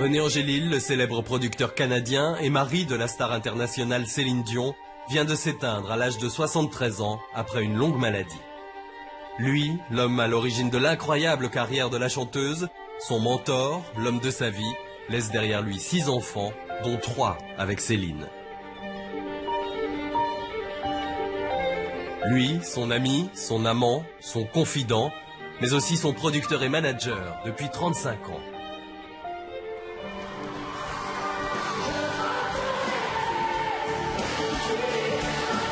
René Angélil, le célèbre producteur canadien et mari de la star internationale Céline Dion, vient de s'éteindre à l'âge de 73 ans après une longue maladie. Lui, l'homme à l'origine de l'incroyable carrière de la chanteuse, son mentor, l'homme de sa vie, laisse derrière lui 6 enfants, dont 3 avec Céline. Lui, son ami, son amant, son confident, mais aussi son producteur et manager depuis 35 ans.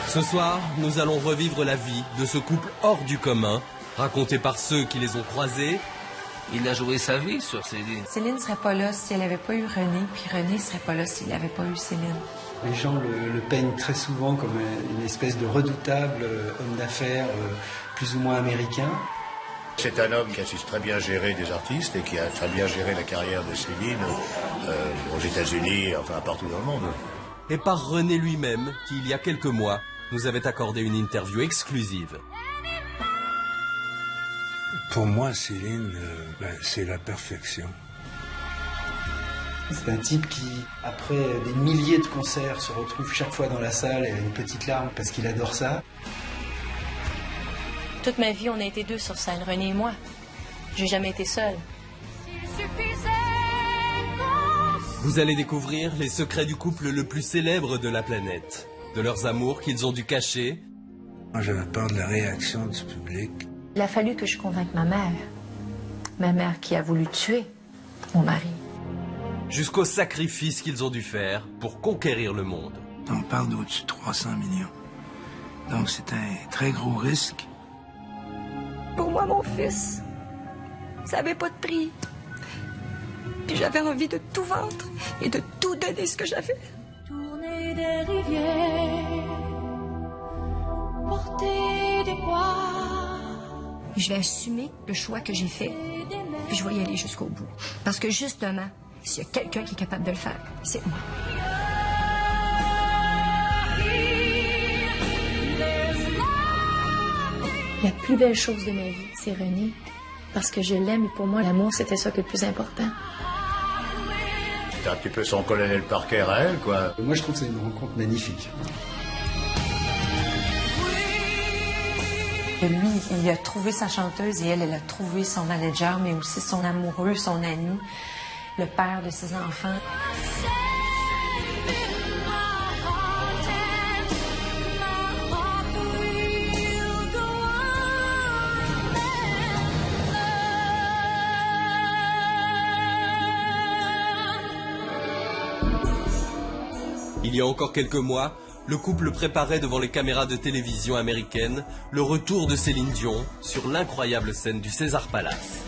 Ce soir, nous allons revivre la vie de ce couple hors du commun, raconté par ceux qui les ont croisés. Il a joué sa vie sur Céline. Céline ne serait pas là si elle n'avait pas eu René, puis René ne serait pas là s'il n'avait pas eu Céline. Les gens le peignent très souvent comme une espèce de redoutable homme d'affaires plus ou moins américain. C'est un homme qui a su très bien gérer des artistes et qui a très bien géré la carrière de Céline aux États-Unis, enfin partout dans le monde. Et par René lui-même, qui il y a quelques mois, nous avait accordé une interview exclusive. Pour moi, Céline, c'est la perfection. C'est un type qui, après des milliers de concerts, se retrouve chaque fois dans la salle et a une petite larme parce qu'il adore ça. Toute ma vie, on a été 2 sur scène, René et moi. J'ai jamais été seule. Vous allez découvrir les secrets du couple le plus célèbre de la planète, de leurs amours qu'ils ont dû cacher. Moi, j'avais peur de la réaction du public. Il a fallu que je convainque ma mère qui a voulu tuer mon mari. Jusqu'aux sacrifices qu'ils ont dû faire pour conquérir le monde. On parle d'au-dessus de 300 millions. Donc c'est un très gros risque. Pour moi, mon fils, ça n'avait pas de prix. Puis j'avais envie de tout vendre et de tout donner ce que j'avais. Tourner des rivières, porter des poids. Je vais assumer le choix que j'ai fait, puis je vais y aller jusqu'au bout. Parce que justement, s'il y a quelqu'un qui est capable de le faire, c'est moi. La plus belle chose de ma vie, c'est René. Parce que je l'aime et pour moi, l'amour, c'était ça qui est le plus important. C'est un petit peu son colonel Parker à elle, quoi. Moi, je trouve que c'est une rencontre magnifique. Lui, il a trouvé sa chanteuse et elle a trouvé son manager, mais aussi son amoureux, son ami, le père de ses enfants. Il y a encore quelques mois, le couple préparait devant les caméras de télévision américaines le retour de Céline Dion sur l'incroyable scène du César Palace.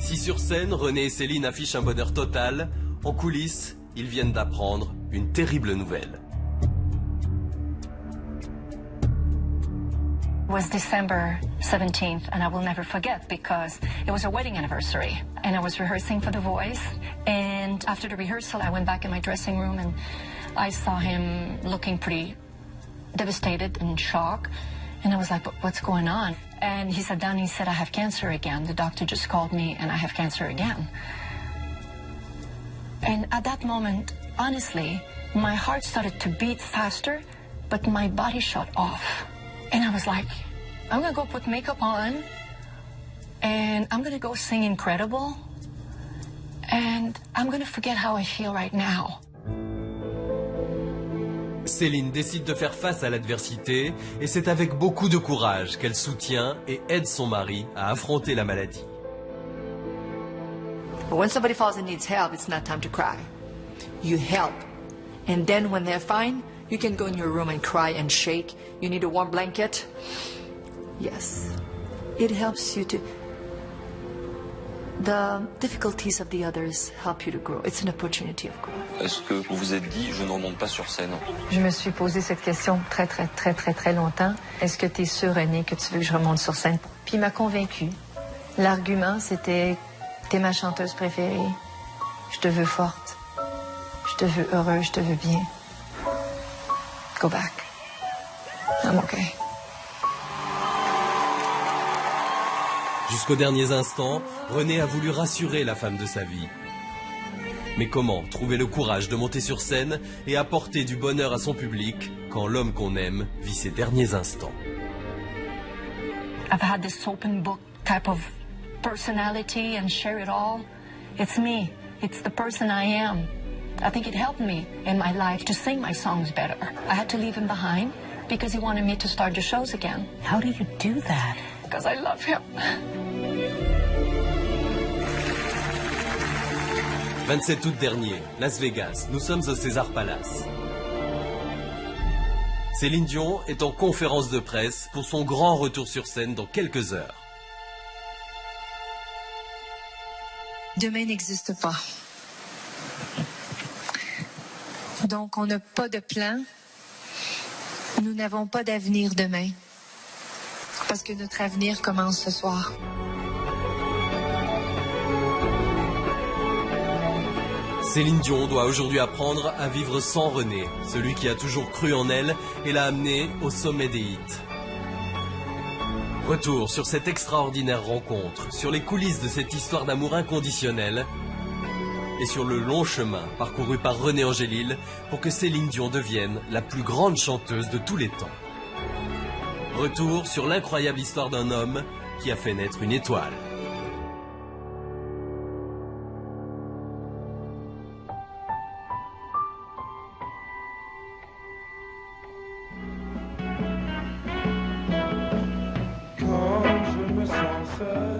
Si sur scène, René et Céline affichent un bonheur total, en coulisses, ils viennent d'apprendre une terrible nouvelle. It was December 17th, and I will never forget because it was our wedding anniversary. And I was rehearsing for The Voice. And after the rehearsal, I went back in my dressing room and I saw him looking pretty devastated and in shock. And I was like, what's going on? And he sat down and he said, I have cancer again. The doctor just called me and I have cancer again. And at that moment, honestly, my heart started to beat faster, but my body shut off. And I was like, I'm gonna go put makeup on and I'm gonna go sing Incredible and I'm gonna forget how I feel right now. Céline décide de faire face à l'adversité et c'est avec beaucoup de courage qu'elle soutient et aide son mari à affronter la maladie. But when somebody falls and needs help, it's not time to cry. You help. And then when they're fine, you can go in your room and cry and shake. You need a warm blanket. Yes. It helps you to... The difficulties of the others help you to grow. It's an opportunity of growth. Est-ce que vous vous êtes dit, je ne remonte pas sur scène? Je me suis posé cette question très longtemps. Est-ce que tu es sûr, René, que tu veux que je remonte sur scène? Puis il m'a convaincue. L'argument, c'était, t'es ma chanteuse préférée. Je te veux forte. Je te veux heureuse, je te veux bien. Go back. I'm okay. Jusqu'aux derniers instants, René a voulu rassurer la femme de sa vie. Mais comment trouver le courage de monter sur scène et apporter du bonheur à son public quand l'homme qu'on aime vit ses derniers instants? I've had this open book type of personality and share it all. It's me. It's the person I am. I think it helped me in my life to sing my songs better. I had to leave him behind because he wanted me to start the shows again. How do you do that? Because I love him. 27 août dernier, Las Vegas, nous sommes au César Palace. Céline Dion est en conférence de presse pour son grand retour sur scène dans quelques heures. Demain n'existe pas. Donc, on n'a pas de plan. Nous n'avons pas d'avenir demain. Parce que notre avenir commence ce soir. Céline Dion doit aujourd'hui apprendre à vivre sans René, celui qui a toujours cru en elle et l'a amenée au sommet des hits. Retour sur cette extraordinaire rencontre, sur les coulisses de cette histoire d'amour inconditionnel et sur le long chemin parcouru par René Angélil pour que Céline Dion devienne la plus grande chanteuse de tous les temps. Retour sur l'incroyable histoire d'un homme qui a fait naître une étoile.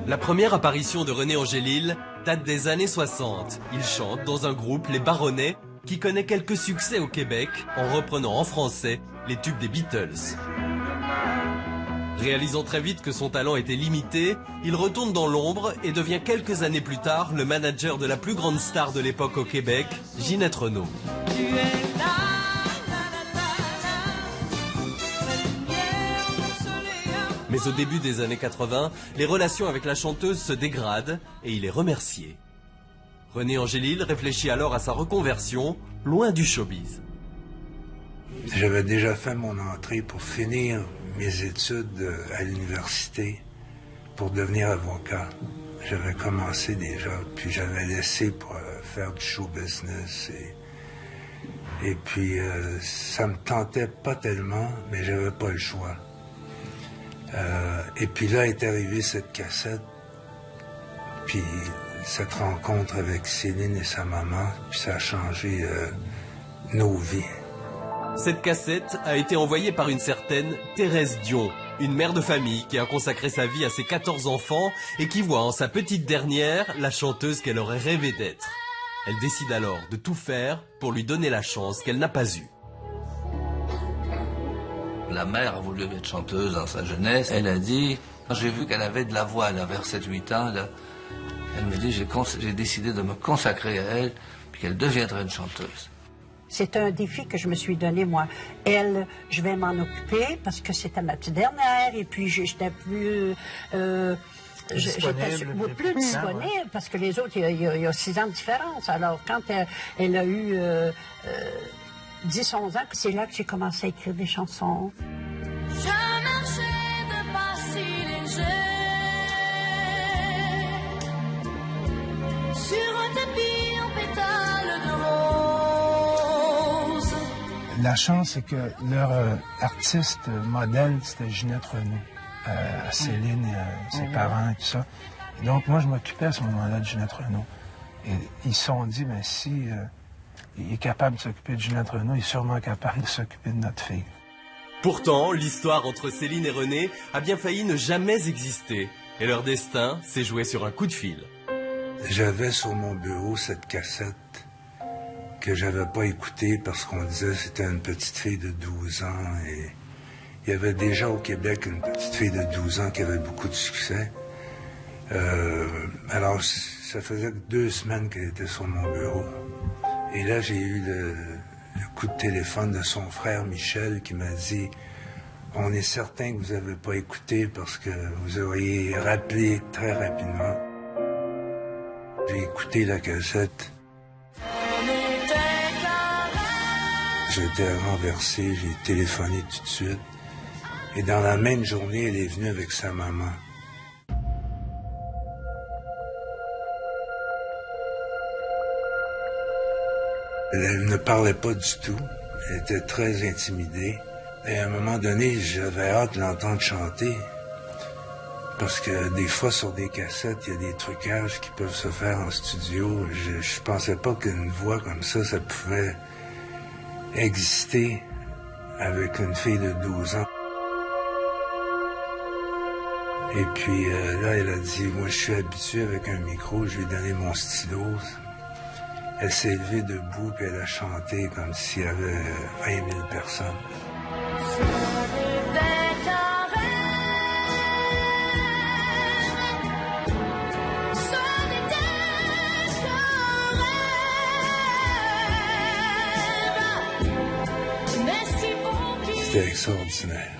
La première apparition de René Angélil date des années 60. Il chante dans un groupe, les Baronnets, qui connaît quelques succès au Québec en reprenant en français les tubes des Beatles. Réalisant très vite que son talent était limité, il retourne dans l'ombre et devient quelques années plus tard le manager de la plus grande star de l'époque au Québec, Ginette Renault. Mais au début des années 80, les relations avec la chanteuse se dégradent et il est remercié. René Angélil réfléchit alors à sa reconversion, loin du showbiz. J'avais déjà fait mon entrée pour finir mes études à l'université pour devenir avocat. J'avais commencé déjà, puis j'avais laissé pour faire du show business. Et puis, ça me tentait pas tellement, mais j'avais pas le choix. Et puis là est arrivée cette cassette, puis cette rencontre avec Céline et sa maman, puis ça a changé nos vies. Cette cassette a été envoyée par une certaine Thérèse Dion, une mère de famille qui a consacré sa vie à ses 14 enfants et qui voit en sa petite dernière la chanteuse qu'elle aurait rêvé d'être. Elle décide alors de tout faire pour lui donner la chance qu'elle n'a pas eue. La mère a voulu être chanteuse dans sa jeunesse. Elle a dit, j'ai vu qu'elle avait de la voix, elle avait 7-8 ans. Là. Elle me dit, j'ai décidé de me consacrer à elle, puis qu'elle deviendrait une chanteuse. C'est un défi que je me suis donné, moi. Elle, je vais m'en occuper parce que c'était ma petite dernière, et puis j'étais plus... J'étais plus disponible parce que les autres, il y a 6 ans de différence. Alors, quand elle a eu 10-11 ans, c'est là que j'ai commencé à écrire des chansons. Je marchais de pas si léger sur un tapis en pétales de rose. La chance, c'est que leur artiste modèle, c'était Ginette Renault. Céline et ses parents et tout ça. Et donc, moi, je m'occupais à ce moment-là de Ginette Renault. Et ils se sont dit, mais si il est capable de s'occuper de Ginette Renault, il est sûrement capable de s'occuper de notre fille. Pourtant, l'histoire entre Céline et René a bien failli ne jamais exister. Et leur destin s'est joué sur un coup de fil. J'avais sur mon bureau cette cassette que j'avais pas écoutée parce qu'on disait que c'était une petite fille de 12 ans. Et il y avait déjà au Québec une petite fille de 12 ans qui avait beaucoup de succès. Alors, ça faisait 2 semaines qu'elle était sur mon bureau. Et là, j'ai eu le coup de téléphone de son frère Michel qui m'a dit « On est certain que vous n'avez pas écouté parce que vous auriez rappelé très rapidement. » J'ai écouté la cassette. J'étais renversé, j'ai téléphoné tout de suite. Et dans la même journée, elle est venue avec sa maman. Elle ne parlait pas du tout. Elle était très intimidée. Et à un moment donné, j'avais hâte de l'entendre chanter. Parce que des fois, sur des cassettes, il y a des trucages qui peuvent se faire en studio. Je pensais pas qu'une voix comme ça pouvait exister avec une fille de 12 ans. Et puis là, elle a dit, moi je suis habituée avec un micro, je lui ai donné mon stylo. Elle s'est levée debout, puis elle a chanté comme s'il y avait 20 000 personnes. C'était extraordinaire.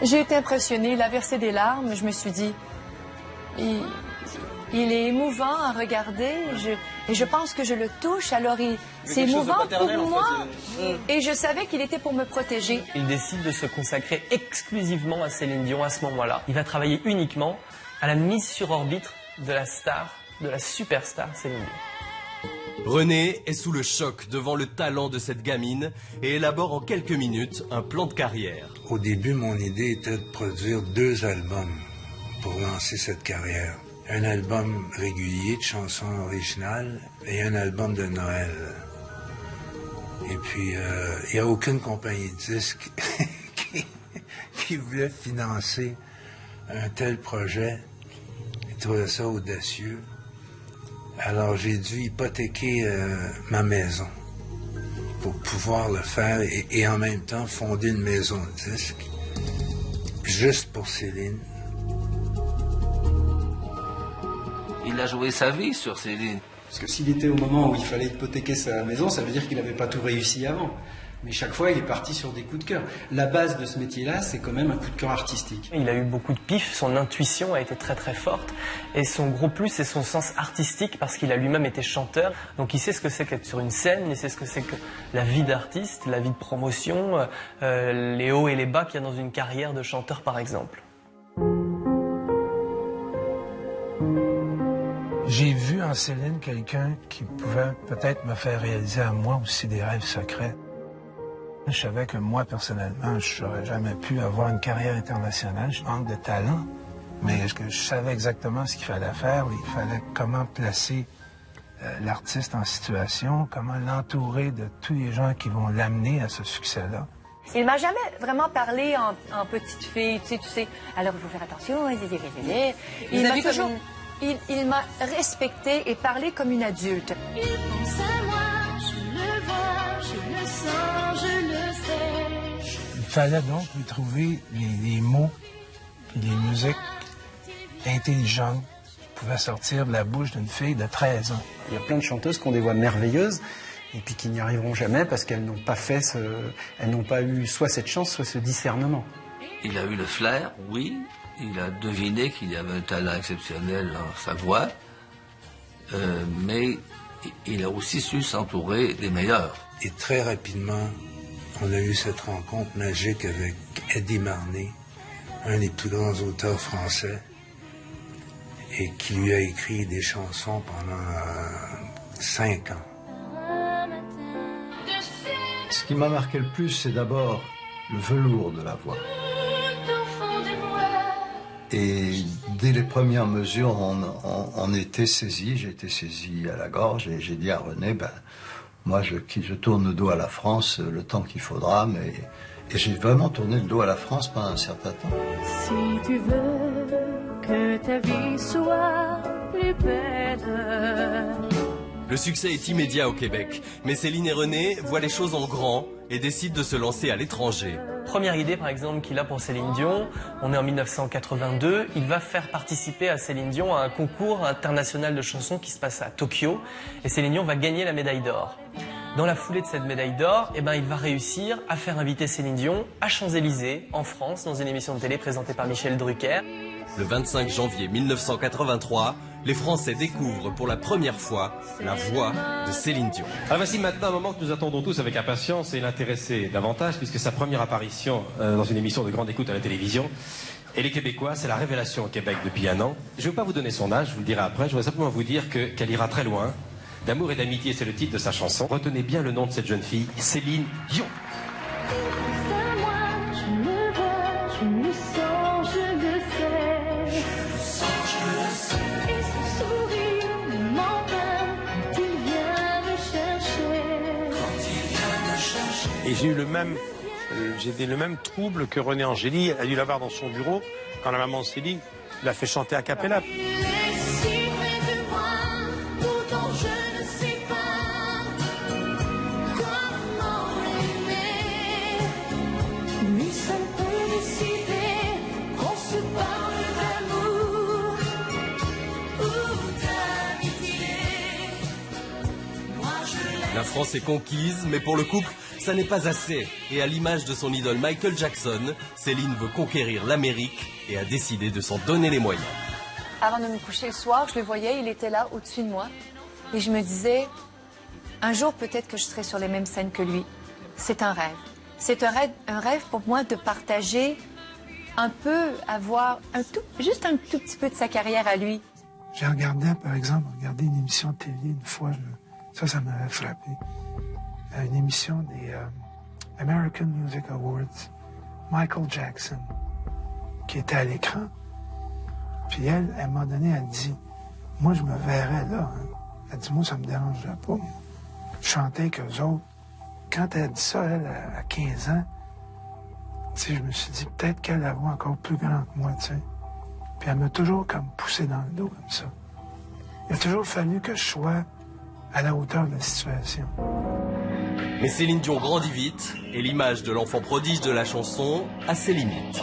J'ai été impressionnée, il a versé des larmes, je me suis dit, il est émouvant à regarder, et je pense que je le touche, alors c'est émouvant pour moi, et je savais qu'il était pour me protéger. Il décide de se consacrer exclusivement à Céline Dion à ce moment-là. Il va travailler uniquement à la mise sur orbite de la star, de la superstar Céline Dion. René est sous le choc devant le talent de cette gamine et élabore en quelques minutes un plan de carrière. Au début, mon idée était de produire 2 albums pour lancer cette carrière. Un album régulier de chansons originales et un album de Noël. Et puis, il n'y a aucune compagnie de disques qui voulait financer un tel projet. Ils trouvaient ça audacieux. Alors j'ai dû hypothéquer ma maison pour pouvoir le faire et en même temps fonder une maison de disques juste pour Céline. Il a joué sa vie sur Céline. Parce que s'il était au moment où il fallait hypothéquer sa maison, ça veut dire qu'il n'avait pas tout réussi avant. Mais chaque fois, il est parti sur des coups de cœur. La base de ce métier-là, c'est quand même un coup de cœur artistique. Il a eu beaucoup de pif, son intuition a été très très forte. Et son gros plus, c'est son sens artistique, parce qu'il a lui-même été chanteur. Donc il sait ce que c'est qu'être sur une scène, il sait ce que c'est que la vie d'artiste, la vie de promotion, les hauts et les bas qu'il y a dans une carrière de chanteur par exemple. J'ai vu en Céline quelqu'un qui pouvait peut-être me faire réaliser à moi aussi des rêves secrets. Je savais que moi, personnellement, je n'aurais jamais pu avoir une carrière internationale. Je manque de talent, mais je savais exactement ce qu'il fallait faire. Il fallait comment placer l'artiste en situation, comment l'entourer de tous les gens qui vont l'amener à ce succès-là. Il m'a jamais vraiment parlé en petite fille, tu sais. Alors il faut faire attention. Il m'a respectée et parlé comme une adulte. Il pense à moi, je le vois, je le sens, je le sais. Il fallait donc lui trouver les mots et les musiques intelligentes qui pouvaient sortir de la bouche d'une fille de 13 ans. Il y a plein de chanteuses qui ont des voix merveilleuses et puis qui n'y arriveront jamais parce qu'elles n'ont pas elles n'ont pas eu soit cette chance, soit ce discernement. Il a eu le flair, oui. Il a deviné qu'il y avait un talent exceptionnel dans sa voix, mais il a aussi su s'entourer des meilleurs. Et très rapidement, on a eu cette rencontre magique avec Eddie Marné, un des plus grands auteurs français, et qui lui a écrit des chansons pendant 5 ans. Ce qui m'a marqué le plus, c'est d'abord le velours de la voix. Et dès les premières mesures, on était saisi, j'ai été saisi à la gorge et j'ai dit à René, moi je tourne le dos à la France le temps qu'il faudra, et j'ai vraiment tourné le dos à la France pendant un certain temps. Si tu veux que ta vie soit plus belle. Le succès est immédiat au Québec, mais Céline et René voient les choses en grand et décident de se lancer à l'étranger. Première idée par exemple qu'il a pour Céline Dion, on est en 1982, il va faire participer à Céline Dion à un concours international de chansons qui se passe à Tokyo et Céline Dion va gagner la médaille d'or. Dans la foulée de cette médaille d'or, il va réussir à faire inviter Céline Dion à Champs-Élysées, en France, dans une émission de télé présentée par Michel Drucker. Le 25 janvier 1983, les Français découvrent pour la première fois la voix de Céline Dion. Alors voici maintenant un moment que nous attendons tous avec impatience et l'intéressait davantage puisque sa première apparition dans une émission de grande écoute à la télévision. Et les Québécois, c'est la révélation au Québec depuis 1 an. Je ne vais pas vous donner son âge, je vous le dirai après, je voudrais simplement vous dire qu'elle ira très loin D'amour et d'amitié, c'est le titre de sa chanson. Retenez bien le nom de cette jeune fille, Céline Dion. C'est moi, je le vois, je le sens, je le sais. Je le sens, je le sais. Et son sourire m'envahit quand il vient me chercher. Quand il vient me chercher. Et j'ai eu le même trouble que René Angéli. Elle a dû l'avoir dans son bureau quand la maman Céline l'a fait chanter a cappella. Il est si près de moi, pourtant je ne sais pas comment l'aimer. Lui seul peut décider qu'on se parle d'amour ou d'amitié. Moi je l'aime. La France est conquise, mais pour le couple, ça n'est pas assez. Et à l'image de son idole Michael Jackson, Céline veut conquérir l'Amérique et a décidé de s'en donner les moyens. Avant de me coucher le soir, je le voyais, il était là, au-dessus de moi. Et je me disais, un jour peut-être que je serai sur les mêmes scènes que lui. C'est un rêve. C'est un rêve pour moi de partager un peu, avoir juste un tout petit peu de sa carrière à lui. J'ai regardé, par exemple, une émission de télé une fois, ça m'avait frappé. Une émission des American Music Awards, Michael Jackson, qui était à l'écran. Puis elle m'a donné, elle dit, moi je me verrais là. Hein. Elle dit, moi ça me dérangerait pas. Je chantais avec eux autres. Quand elle a dit ça, elle, à 15 ans, tu sais, je me suis dit, peut-être qu'elle la voit encore plus grande que moi, tu sais. Puis elle m'a toujours comme poussé dans le dos comme ça. Il a toujours fallu que je sois à la hauteur de la situation. Mais Céline Dion grandit vite et l'image de l'enfant prodige de la chanson a ses limites.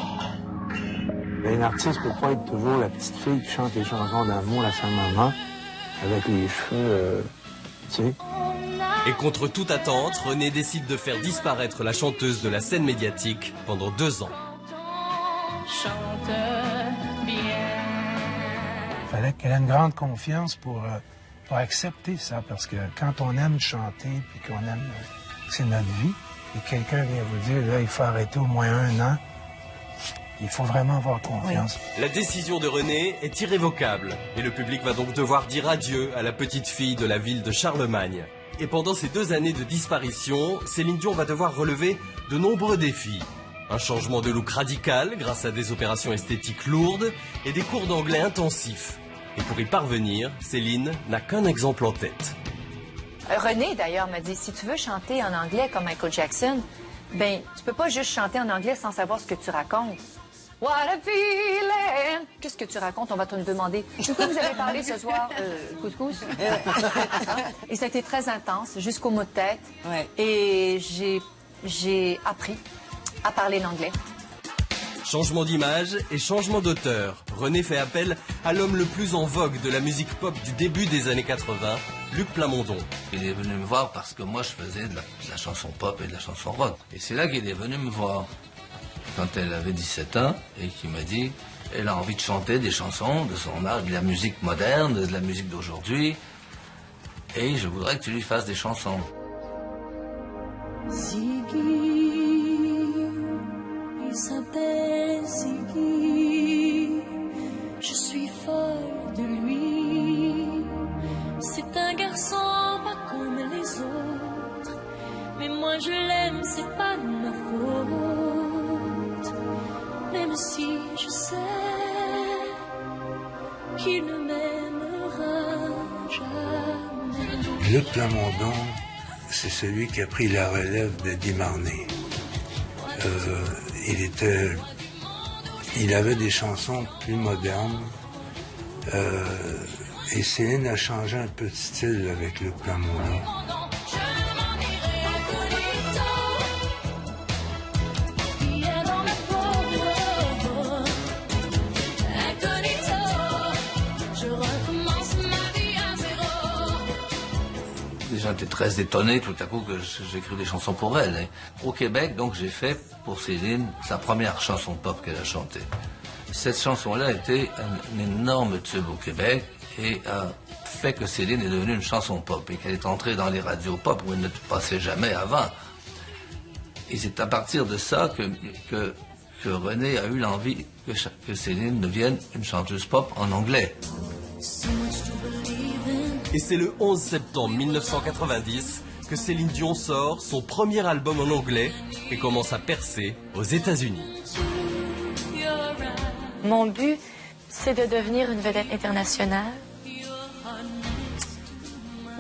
Un artiste ne peut pas être toujours la petite fille qui chante les chansons d'amour à sa maman avec les cheveux, tu sais. Et contre toute attente, René décide de faire disparaître la chanteuse de la scène médiatique pendant 2 ans. Chante bien. Il fallait qu'elle ait une grande confiance pour accepter ça, parce que quand on aime chanter, puis qu'on aime, c'est notre vie, et quelqu'un vient vous dire, là, il faut arrêter au moins 1 an, il faut vraiment avoir confiance. La décision de René est irrévocable, et le public va donc devoir dire adieu à la petite fille de la ville de Charlemagne. Et pendant ces 2 années de disparition, Céline Dion va devoir relever de nombreux défis. Un changement de look radical grâce à des opérations esthétiques lourdes et des cours d'anglais intensifs. Et pour y parvenir, Céline n'a qu'un exemple en tête. René, d'ailleurs, m'a dit, si tu veux chanter en anglais comme Michael Jackson, ben, tu peux pas juste chanter en anglais sans savoir ce que tu racontes. What a feeling! Qu'est-ce que tu racontes? On va te le demander. De quoi vous avez parlé ce soir? Couscous? Et ça a été très intense, jusqu'au mot de tête. Ouais. Et j'ai appris à parler l'anglais. Changement d'image et changement d'auteur. René fait appel à l'homme le plus en vogue de la musique pop du début des années 80, Luc Plamondon. Il est venu me voir parce que moi je faisais de la chanson pop et de la chanson rock. Et c'est là qu'il est venu me voir, quand elle avait 17 ans, et qui m'a dit, elle a envie de chanter des chansons de son âge, de la musique moderne, de la musique d'aujourd'hui, et je voudrais que tu lui fasses des chansons. Ziggy, il s'appelle Ziggy, je suis folle de lui. C'est un garçon pas comme les autres, mais moi je l'aime, c'est pas de ma faute. Même si je sais qu'il ne m'aimera jamais. Luc Plamondon, c'est celui qui a pris la relève de Guy Marnet. Il avait des chansons plus modernes. Et Céline a changé un peu de style avec Luc Plamondon. Les gens étaient très étonnés tout à coup que j'écris des chansons pour elle. Et au Québec, donc, j'ai fait pour Céline sa première chanson pop qu'elle a chantée. Cette chanson-là a été un énorme tube au Québec et a fait que Céline est devenue une chanson pop et qu'elle est entrée dans les radios pop où elle ne passait jamais avant. Et c'est à partir de ça que René a eu l'envie que Céline devienne une chanteuse pop en anglais. So much to believe in, Et c'est le 11 septembre 1990 que Céline Dion sort son premier album en anglais et commence à percer aux États-Unis. Mon but, c'est de devenir une vedette internationale,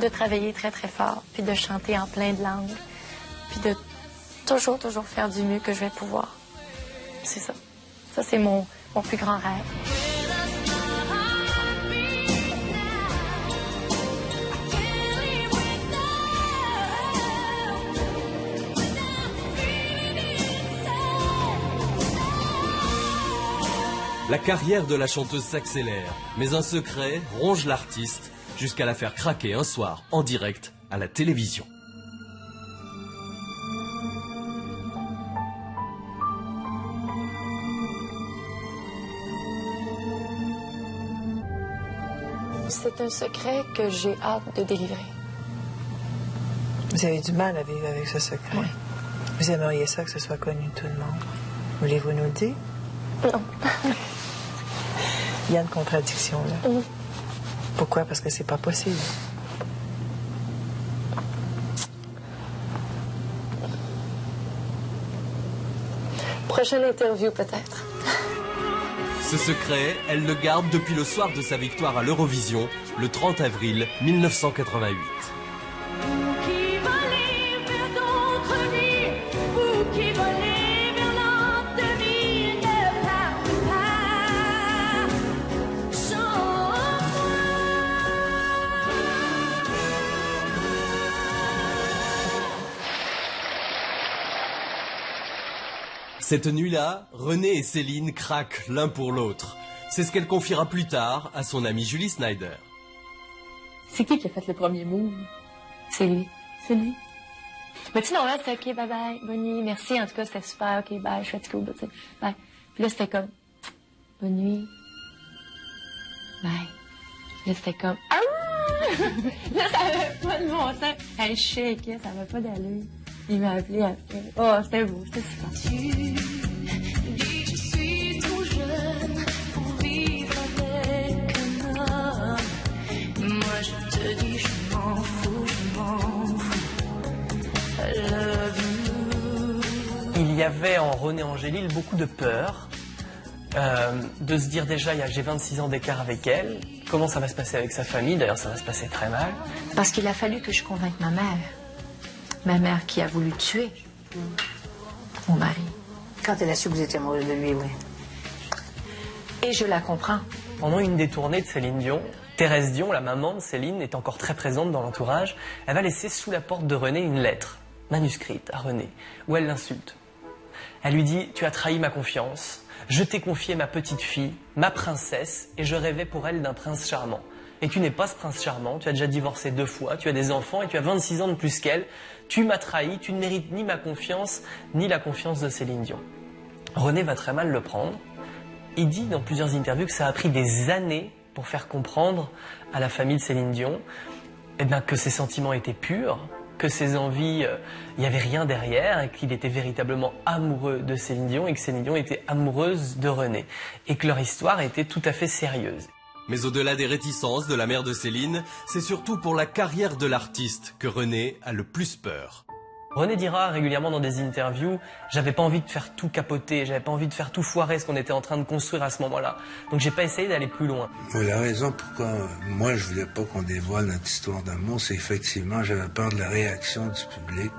de travailler très très fort, puis de chanter en plein de langues, puis de toujours faire du mieux que je vais pouvoir. C'est ça. Ça, c'est mon plus grand rêve. La carrière de la chanteuse s'accélère, mais un secret ronge l'artiste jusqu'à la faire craquer un soir en direct à la télévision. C'est un secret que j'ai hâte de délivrer. Vous avez du mal à vivre avec ce secret. Oui. Vous aimeriez ça que ce soit connu de tout le monde. Voulez-vous nous le dire? Non. Il y a une contradiction là. Pourquoi? Parce que c'est pas possible. Prochaine interview peut-être. Ce secret, elle le garde depuis le soir de sa victoire à l'Eurovision, le 30 avril 1988. Cette nuit-là, René et Céline craquent l'un pour l'autre. C'est ce qu'elle confiera plus tard à son amie Julie Snyder. C'est qui a fait le premier move? C'est lui. C'est lui. Mais tu sais, normalement, c'était OK, bye-bye, bonne nuit, merci, en tout cas, c'était super, OK, bye, je suis fatiguée, tu sais, bye. Puis là, c'était comme, bonne nuit, bye. Là, c'était comme, ah! Là, ça avait pas de bon sens. Elle shakeait, ça avait pas d'allure. Il m'a appelé après. Oh, c'était beau, c'était super. Tu dis que je suis trop jeune pour vivre avec un homme. Moi, je te dis, je m'en fous, je m'en fous. I love you. Il y avait en René Angélil beaucoup de peur, de se dire déjà, j'ai 26 ans d'écart avec elle, comment ça va se passer avec sa famille, d'ailleurs ça va se passer très mal. Parce qu'il a fallu que je convainque ma mère. Ma mère qui a voulu tuer mon mari. Quand elle a su que vous étiez amoureuse de lui, oui. Et je la comprends. Pendant une des tournées de Céline Dion, Thérèse Dion, la maman de Céline, est encore très présente dans l'entourage. Elle va laisser sous la porte de René une lettre, manuscrite à René, où elle l'insulte. Elle lui dit « Tu as trahi ma confiance, je t'ai confié ma petite fille, ma princesse, et je rêvais pour elle d'un prince charmant. Et tu n'es pas ce prince charmant, tu as déjà divorcé 2 fois, tu as des enfants et tu as 26 ans de plus qu'elle. Tu m'as trahi, tu ne mérites ni ma confiance, ni la confiance de Céline Dion. » René va très mal le prendre. Il dit dans plusieurs interviews que ça a pris des années pour faire comprendre à la famille de Céline Dion que ses sentiments étaient purs, que ses envies, il n'y avait rien derrière, et qu'il était véritablement amoureux de Céline Dion et que Céline Dion était amoureuse de René. Et que leur histoire était tout à fait sérieuse. Mais au-delà des réticences de la mère de Céline, c'est surtout pour la carrière de l'artiste que René a le plus peur. René dira régulièrement dans des interviews « J'avais pas envie de faire tout capoter, j'avais pas envie de faire tout foirer ce qu'on était en train de construire à ce moment-là. Donc j'ai pas essayé d'aller plus loin. » La raison pourquoi moi je voulais pas qu'on dévoile notre histoire d'amour, c'est effectivement j'avais peur de la réaction du public.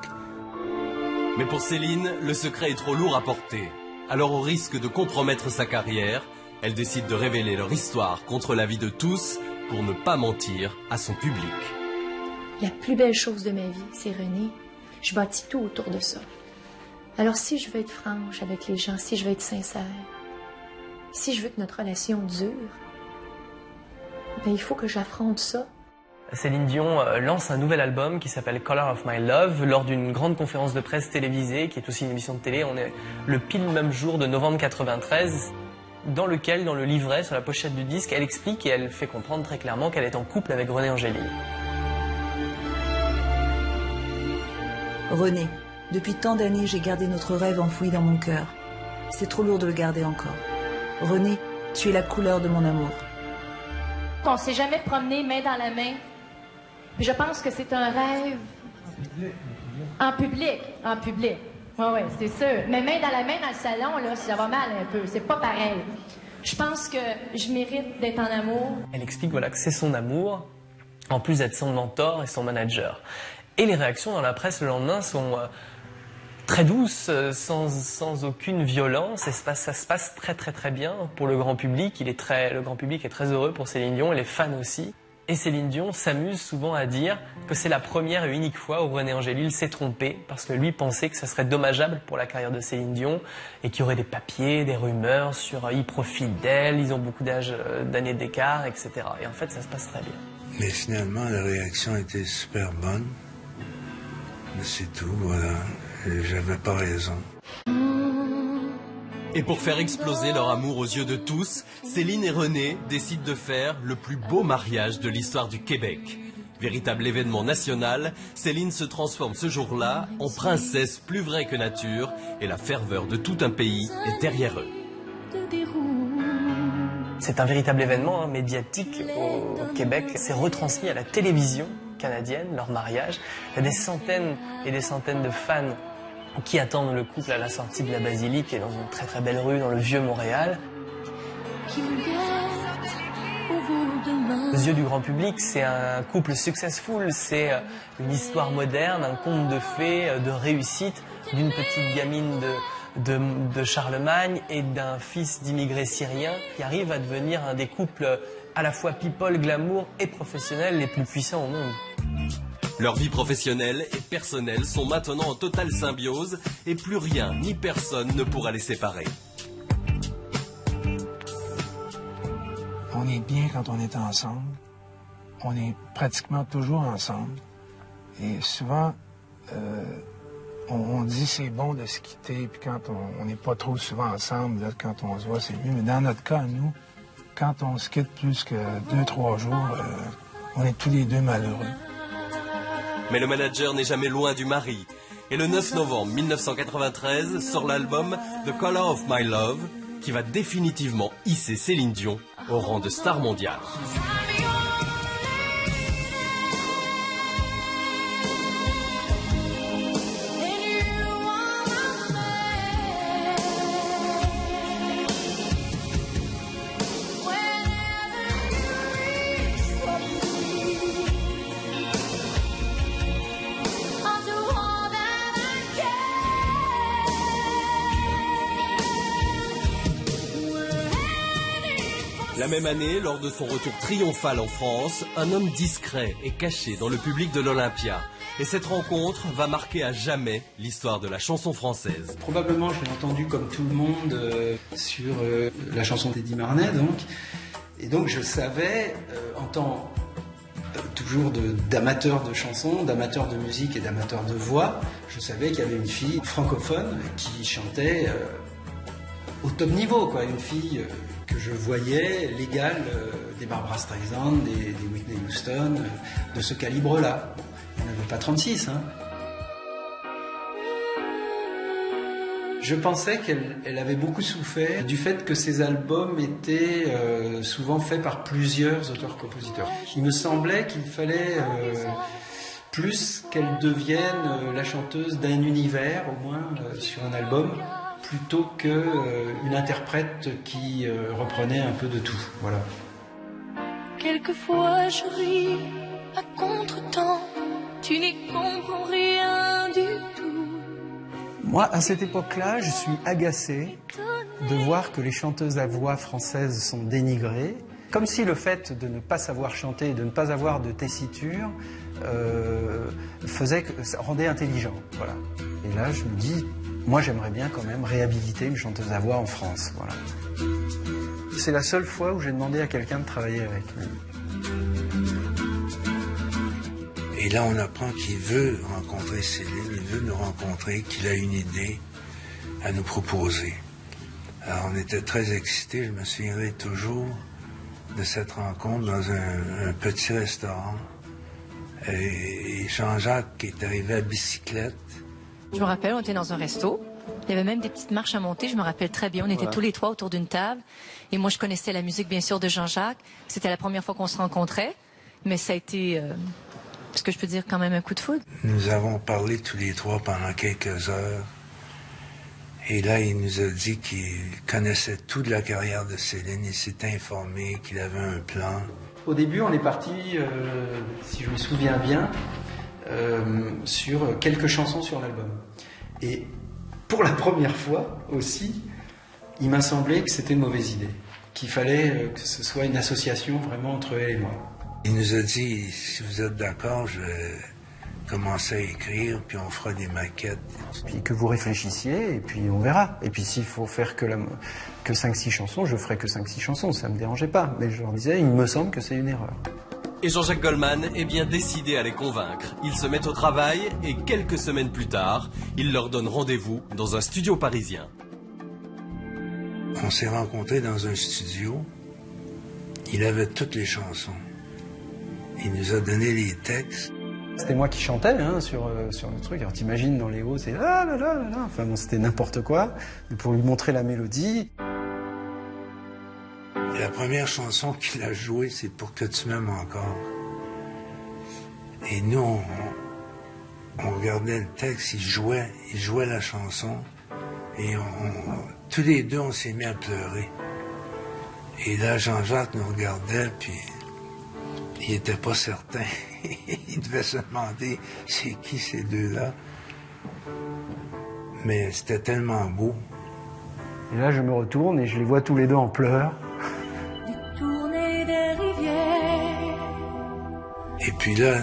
Mais pour Céline, le secret est trop lourd à porter. Alors au risque de compromettre sa carrière, elle décide de révéler leur histoire contre l'avis de tous pour ne pas mentir à son public. La plus belle chose de ma vie, c'est René. Je bâtis tout autour de ça. Alors si je veux être franche avec les gens, si je veux être sincère, si je veux que notre relation dure, ben il faut que j'affronte ça. Céline Dion lance un nouvel album qui s'appelle Color of My Love lors d'une grande conférence de presse télévisée, qui est aussi une émission de télé. On est le pile même jour de novembre 93, dans lequel, dans le livret, sur la pochette du disque, elle explique et elle fait comprendre très clairement qu'elle est en couple avec René Angélil. René, depuis tant d'années, j'ai gardé notre rêve enfoui dans mon cœur. C'est trop lourd de le garder encore. René, tu es la couleur de mon amour. On s'est jamais promené main dans la main Puis je pense que c'est un rêve en public. Oui, c'est sûr. Mais main dans la main dans le salon, là, ça va mal un peu. C'est pas pareil. Je pense que je mérite d'être en amour. Elle explique voilà, que c'est son amour, en plus d'être son mentor et son manager. Et les réactions dans la presse le lendemain sont très douces, sans aucune violence. Et ça se passe très bien pour le grand public. Le grand public est très heureux pour Céline Dion et les fans aussi. Et Céline Dion s'amuse souvent à dire que c'est la première et unique fois où René Angélil s'est trompé parce que lui pensait que ça serait dommageable pour la carrière de Céline Dion et qu'il y aurait des papiers, des rumeurs sur ils profitent d'elle, ils ont beaucoup d'années d'écart, etc. Et en fait, ça se passe très bien. Mais finalement, la réaction était super bonne. Mais c'est tout, voilà. J'avais pas raison. Et pour faire exploser leur amour aux yeux de tous, Céline et René décident de faire le plus beau mariage de l'histoire du Québec. Véritable événement national, Céline se transforme ce jour-là en princesse plus vraie que nature et la ferveur de tout un pays est derrière eux. C'est un véritable événement médiatique au Québec. C'est retransmis à la télévision canadienne, leur mariage. Il y a des centaines et des centaines de fans qui attendent le couple à la sortie de la basilique, qui est dans une très belle rue dans le vieux Montréal. Aux yeux du grand public, c'est un couple successful, c'est une histoire moderne, un conte de fées, de réussite d'une petite gamine de Charlemagne et d'un fils d'immigrés syriens qui arrive à devenir un des couples à la fois people, glamour et professionnels les plus puissants au monde. Leurs vies professionnelles et personnelles sont maintenant en totale symbiose et plus rien ni personne ne pourra les séparer. On est bien quand on est ensemble. On est pratiquement toujours ensemble. Et souvent, on dit c'est bon de se quitter, puis quand on n'est pas trop souvent ensemble, là, quand on se voit, c'est mieux. Mais dans notre cas, nous, quand on se quitte plus que 2-3 jours, on est tous les deux malheureux. Mais le manager n'est jamais loin du mari. Et le 9 novembre 1993 sort l'album The Color of My Love, qui va définitivement hisser Céline Dion au rang de star mondiale. La même année, lors de son retour triomphal en France, un homme discret est caché dans le public de l'Olympia. Et cette rencontre va marquer à jamais l'histoire de la chanson française. Probablement, je l'ai entendu comme tout le monde sur la chanson d'Eddie Marnet, donc. Et donc, je savais, en tant toujours d'amateur de chansons, d'amateur de musique et d'amateur de voix, je savais qu'il y avait une fille francophone qui chantait au top niveau, quoi. Une fille que je voyais l'égale des Barbra Streisand, des Whitney Houston, de ce calibre-là. Il n'y en avait pas 36, hein. Je pensais qu'elle avait beaucoup souffert du fait que ses albums étaient souvent faits par plusieurs auteurs-compositeurs. Il me semblait qu'il fallait plus qu'elle devienne la chanteuse d'un univers, au moins, sur un album, plutôt qu'une interprète qui reprenait un peu de tout. Voilà. Quelquefois je ris à contre-temps, tu n'y comprends rien du tout. Moi, à cette époque-là, je suis agacé de voir que les chanteuses à voix françaises sont dénigrées, comme si le fait de ne pas savoir chanter et de ne pas avoir de tessiture faisait que ça rendait intelligent. Voilà. Et là, je me dis, moi, j'aimerais bien quand même réhabiliter une chanteuse à voix en France. Voilà. C'est la seule fois où j'ai demandé à quelqu'un de travailler avec lui. Et là, on apprend qu'il veut rencontrer Céline, il veut nous rencontrer, qu'il a une idée à nous proposer. Alors, on était très excités, je me souviendrai toujours de cette rencontre dans un petit restaurant. Et Jean-Jacques qui est arrivé à bicyclette. Je me rappelle, on était dans un resto. Il y avait même des petites marches à monter, je me rappelle très bien. On était tous les trois autour d'une table. Et moi, je connaissais la musique, bien sûr, de Jean-Jacques. C'était la première fois qu'on se rencontrait. Mais ça a été Est-ce que je peux dire quand même un coup de foudre? Nous avons parlé tous les trois pendant quelques heures. Et là, il nous a dit qu'il connaissait toute la carrière de Céline. Il s'est informé qu'il avait un plan. Au début, on est parti, si je me souviens bien, sur quelques chansons sur l'album. Et pour la première fois aussi, il m'a semblé que c'était une mauvaise idée. Qu'il fallait que ce soit une association vraiment entre elle et moi. Il nous a dit, si vous êtes d'accord, je vais commencer à écrire, puis on fera des maquettes. Puis que vous réfléchissiez, et puis on verra. Et puis s'il faut faire que 5-6 chansons, je ferai que 5-6 chansons, ça me dérangeait pas. Mais je leur disais, il me semble que c'est une erreur. Et Jean-Jacques Goldman est bien décidé à les convaincre. Ils se mettent au travail et quelques semaines plus tard, il leur donne rendez-vous dans un studio parisien. On s'est rencontrés dans un studio. Il avait toutes les chansons. Il nous a donné les textes. C'était moi qui chantais hein, sur le truc. Alors t'imagines dans les hauts, c'est ah là là là là. Enfin bon, c'était n'importe quoi. Mais pour lui montrer la mélodie. La première chanson qu'il a jouée, c'est Pour que tu m'aimes encore. Et nous, on regardait le texte, il jouait la chanson. Et tous les deux, on s'est mis à pleurer. Et là, Jean-Jacques nous regardait, puis il était pas certain. Il devait se demander, c'est qui ces deux-là? Mais c'était tellement beau. Et là, je me retourne et je les vois tous les deux en pleurs. Tourner des rivières. Et puis là,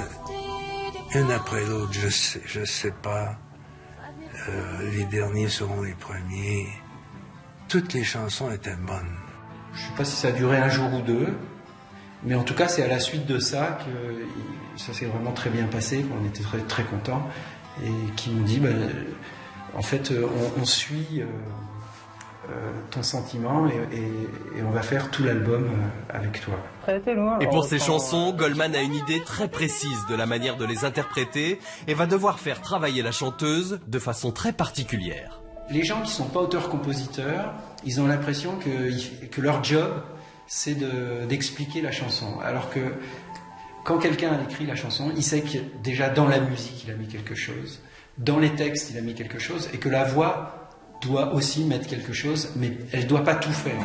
une après l'autre, je sais pas. Les derniers seront les premiers. Toutes les chansons étaient bonnes. Je sais pas si ça a duré un jour ou deux, mais en tout cas, c'est à la suite de ça que ça s'est vraiment très bien passé, qu'on était très, très contents, et qui m'ont dit, en fait, on suit ton sentiment et on va faire tout l'album avec toi. Et pour ces chansons, Goldman a une idée très précise de la manière de les interpréter et va devoir faire travailler la chanteuse de façon très particulière. Les gens qui ne sont pas auteurs-compositeurs, ils ont l'impression que leur job, c'est d'expliquer la chanson. Alors que quand quelqu'un a écrit la chanson, il sait que déjà dans la musique, il a mis quelque chose, dans les textes, il a mis quelque chose, et que la voix doit aussi mettre quelque chose, mais elle ne doit pas tout faire.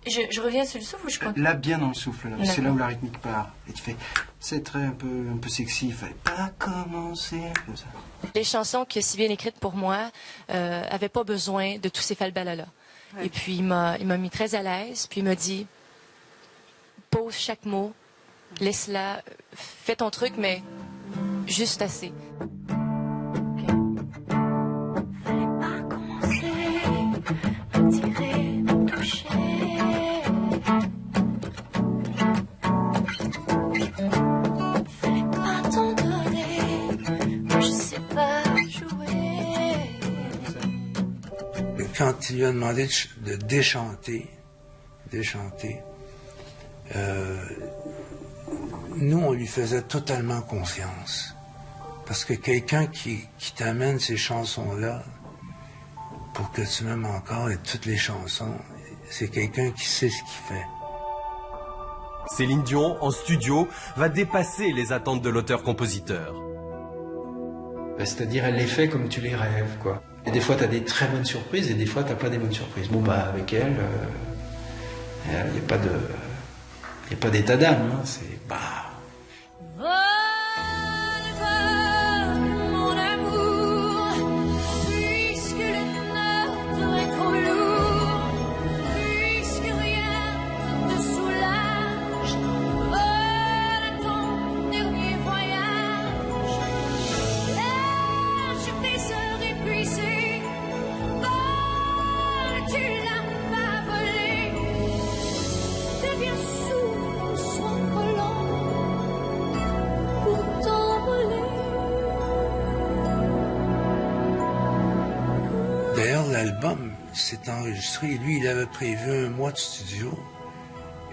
Je reviens sur le souffle ou je compte? Là, bien dans le souffle, là. C'est là où la rythmique part. Et tu fais, c'est très un peu sexy, il fallait pas commencer comme ça. Les chansons qui sont si bien écrites pour moi n'avaient pas besoin de tous ces falbalas-là. Ouais. Et puis il m'a mis très à l'aise, puis il m'a dit, pose chaque mot, laisse-la, fais ton truc, mais juste assez. Quand il lui a demandé de déchanter, nous, on lui faisait totalement confiance. Parce que quelqu'un qui t'amène ces chansons-là, Pour que tu m'aimes encore et toutes les chansons, c'est quelqu'un qui sait ce qu'il fait. Céline Dion, en studio, va dépasser les attentes de l'auteur-compositeur. C'est-à-dire, elle les fait comme tu les rêves, quoi. Et des fois, tu as des très bonnes surprises et des fois, tu n'as pas des bonnes surprises. Bon, avec elle, il n'y a pas d'état d'âme. Hein. C'est Mon amour, puisque le nord est trop lourd, puisque rien ne te soulage, à ton dernier voyage, là je t'ai seul épuisé, tu l'as pas volé, deviens sourd sans collant pour t'envoler. D'ailleurs, l'album s'est enregistré. Lui, il avait prévu 1 mois de studio.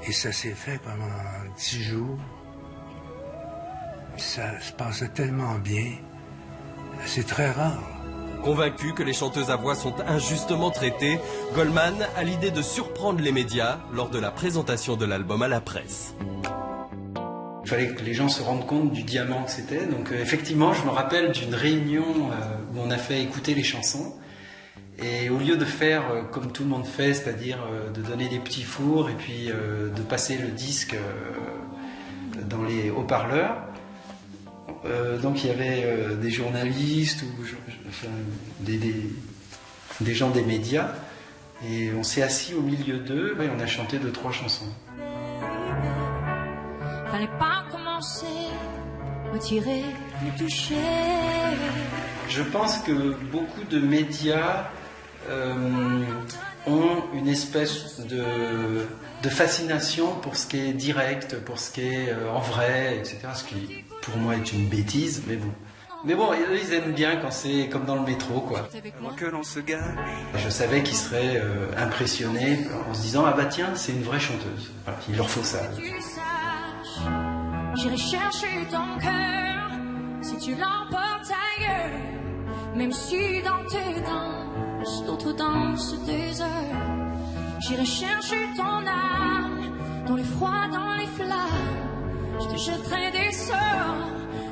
Et ça s'est fait pendant 10 jours. Ça se passait tellement bien. C'est très rare. Convaincu que les chanteuses à voix sont injustement traitées, Goldman a l'idée de surprendre les médias lors de la présentation de l'album à la presse. Il fallait que les gens se rendent compte du diamant que c'était. Donc effectivement, je me rappelle d'une réunion où on a fait écouter les chansons. Et au lieu de faire comme tout le monde fait, c'est-à-dire de donner des petits fours et puis de passer le disque dans les haut-parleurs, donc il y avait des journalistes ou enfin, des gens des médias. Et on s'est assis au milieu d'eux et on a chanté 2-3 chansons. Fallait pas commencer, me tirer, me toucher. Je pense que beaucoup de médias ont une espèce de fascination pour ce qui est direct, pour ce qui est en vrai, etc. Ce qui, pour moi, est une bêtise, mais bon. Mais bon, ils aiment bien quand c'est comme dans le métro, quoi. Que l'on se gâche. Je savais qu'ils seraient impressionnés en se disant « Ah bah tiens, c'est une vraie chanteuse. » Voilà, il leur faut ça. J'irai chercher ton cœur si tu l'emportes ailleurs. Même si dans tes danses, d'autres dansent des heures. J'irai chercher ton âme dans les froids, dans les flammes. Je te jetterai des sorts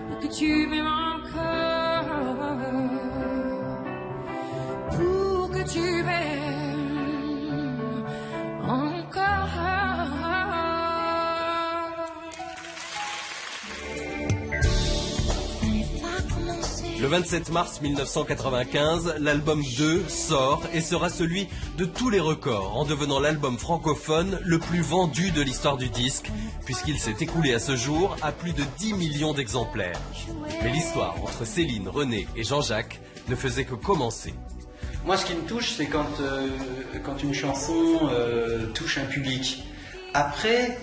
pour que tu m'aimes encore. Pour que tu m'aimes encore. Le 27 mars 1995, l'album 2 sort et sera celui de tous les records en devenant l'album francophone le plus vendu de l'histoire du disque puisqu'il s'est écoulé à ce jour à plus de 10 millions d'exemplaires. Mais l'histoire entre Céline, René et Jean-Jacques ne faisait que commencer. Moi, ce qui me touche, c'est quand une chanson touche un public. Après,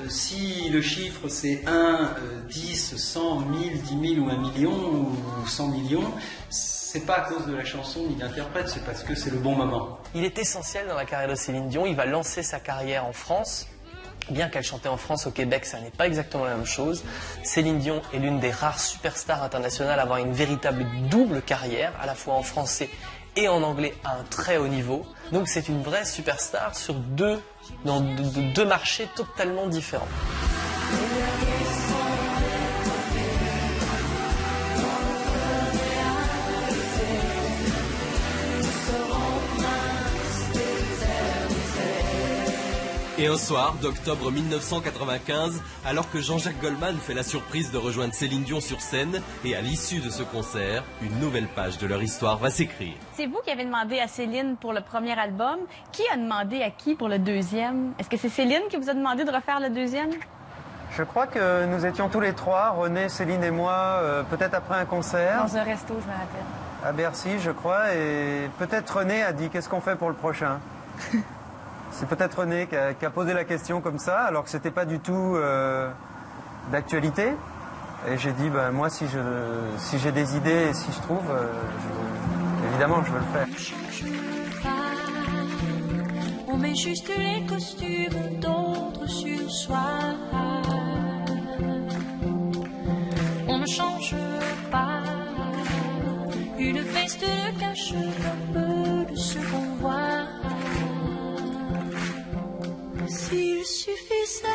si le chiffre c'est 1, 10, 100, 1000, 10 000 ou 1 million ou 100 millions, c'est pas à cause de la chanson ni de l'interprète, c'est parce que c'est le bon moment. Il est essentiel dans la carrière de Céline Dion, il va lancer sa carrière en France. Bien qu'elle chantait en France, au Québec, ça n'est pas exactement la même chose. Céline Dion est l'une des rares superstars internationales à avoir une véritable double carrière, à la fois en français et en anglais à un très haut niveau. Donc c'est une vraie superstar sur deux marchés totalement différents. Et un soir d'octobre 1995, alors que Jean-Jacques Goldman fait la surprise de rejoindre Céline Dion sur scène, et à l'issue de ce concert, une nouvelle page de leur histoire va s'écrire. C'est vous qui avez demandé à Céline pour le premier album. Qui a demandé à qui pour le deuxième? Est-ce que c'est Céline qui vous a demandé de refaire le deuxième? Je crois que nous étions tous les trois, René, Céline et moi, peut-être après un concert. Dans un resto, je me rappelle. À Bercy, je crois, et peut-être René a dit « Qu'est-ce qu'on fait pour le prochain ?» C'est peut-être René qui a posé la question comme ça, alors que c'était pas du tout d'actualité. Et j'ai dit, ben, moi, si j'ai des idées et si je trouve, évidemment, je veux le faire. On met juste les costumes d'autres sur soi. On ne change pas. Une veste ne cache un peu de ce qu'on voit. S'il suffisait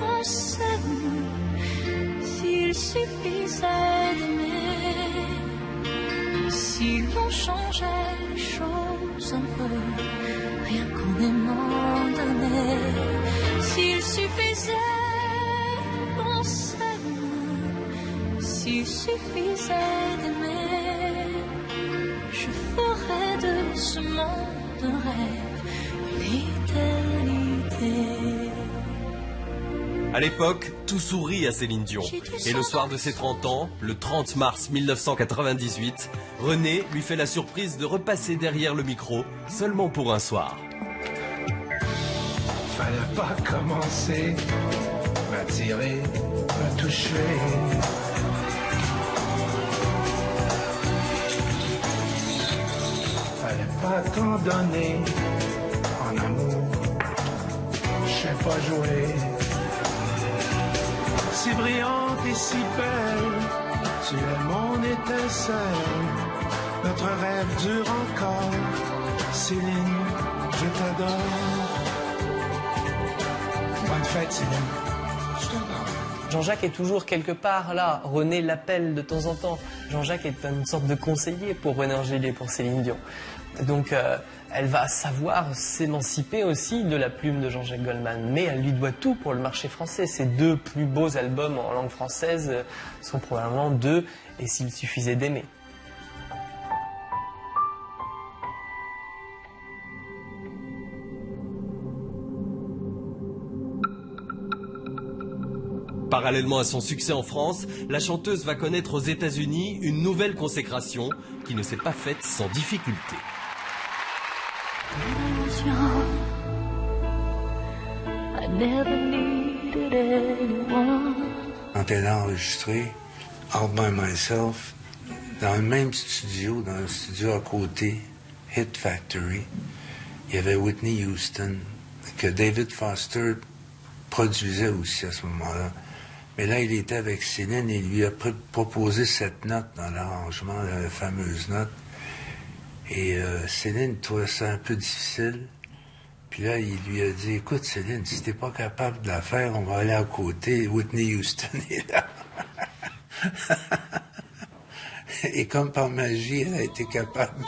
qu'on s'aime, s'il suffisait d'aimer, si l'on changeait les choses un peu, rien qu'en aimant donner, s'il suffisait qu'on s'aime, s'il suffisait d'aimer, je ferais de ce monde un rêve, une éternité. À l'époque, tout sourit à Céline Dion. Et le soir de ses 30 ans, le 30 mars 1998, René lui fait la surprise de repasser derrière le micro, seulement pour un soir. Fallait pas commencer, m'attirer, me toucher. Fallait pas t'en donner en amour, je sais pas jouer. Si brillante et si belle, tu es mon étincelle, Notre rêve dure encore. Céline, je t'adore. Bonne fête, Céline. Je t'adore. Jean-Jacques est toujours quelque part là. René l'appelle de temps en temps. Jean-Jacques est une sorte de conseiller pour René Angélil et pour Céline Dion. Donc elle va savoir s'émanciper aussi de la plume de Jean-Jacques Goldman. Mais elle lui doit tout pour le marché français. Ses 2 plus beaux albums en langue française sont probablement 2 Et s'il suffisait d'aimer. Parallèlement à son succès en France, la chanteuse va connaître aux États-Unis une nouvelle consécration qui ne s'est pas faite sans difficulté. Quand elle a enregistré All By Myself, dans le même studio, dans le studio à côté, Hit Factory, il y avait Whitney Houston, que David Foster produisait aussi à ce moment-là. Mais là, il était avec Céline et il lui a proposé cette note dans l'arrangement, la fameuse note. Et Céline trouvait ça un peu difficile. Puis là, il lui a dit, écoute Céline, si t'es pas capable de la faire, on va aller à côté. Whitney Houston est là. Et comme par magie, elle a été capable de...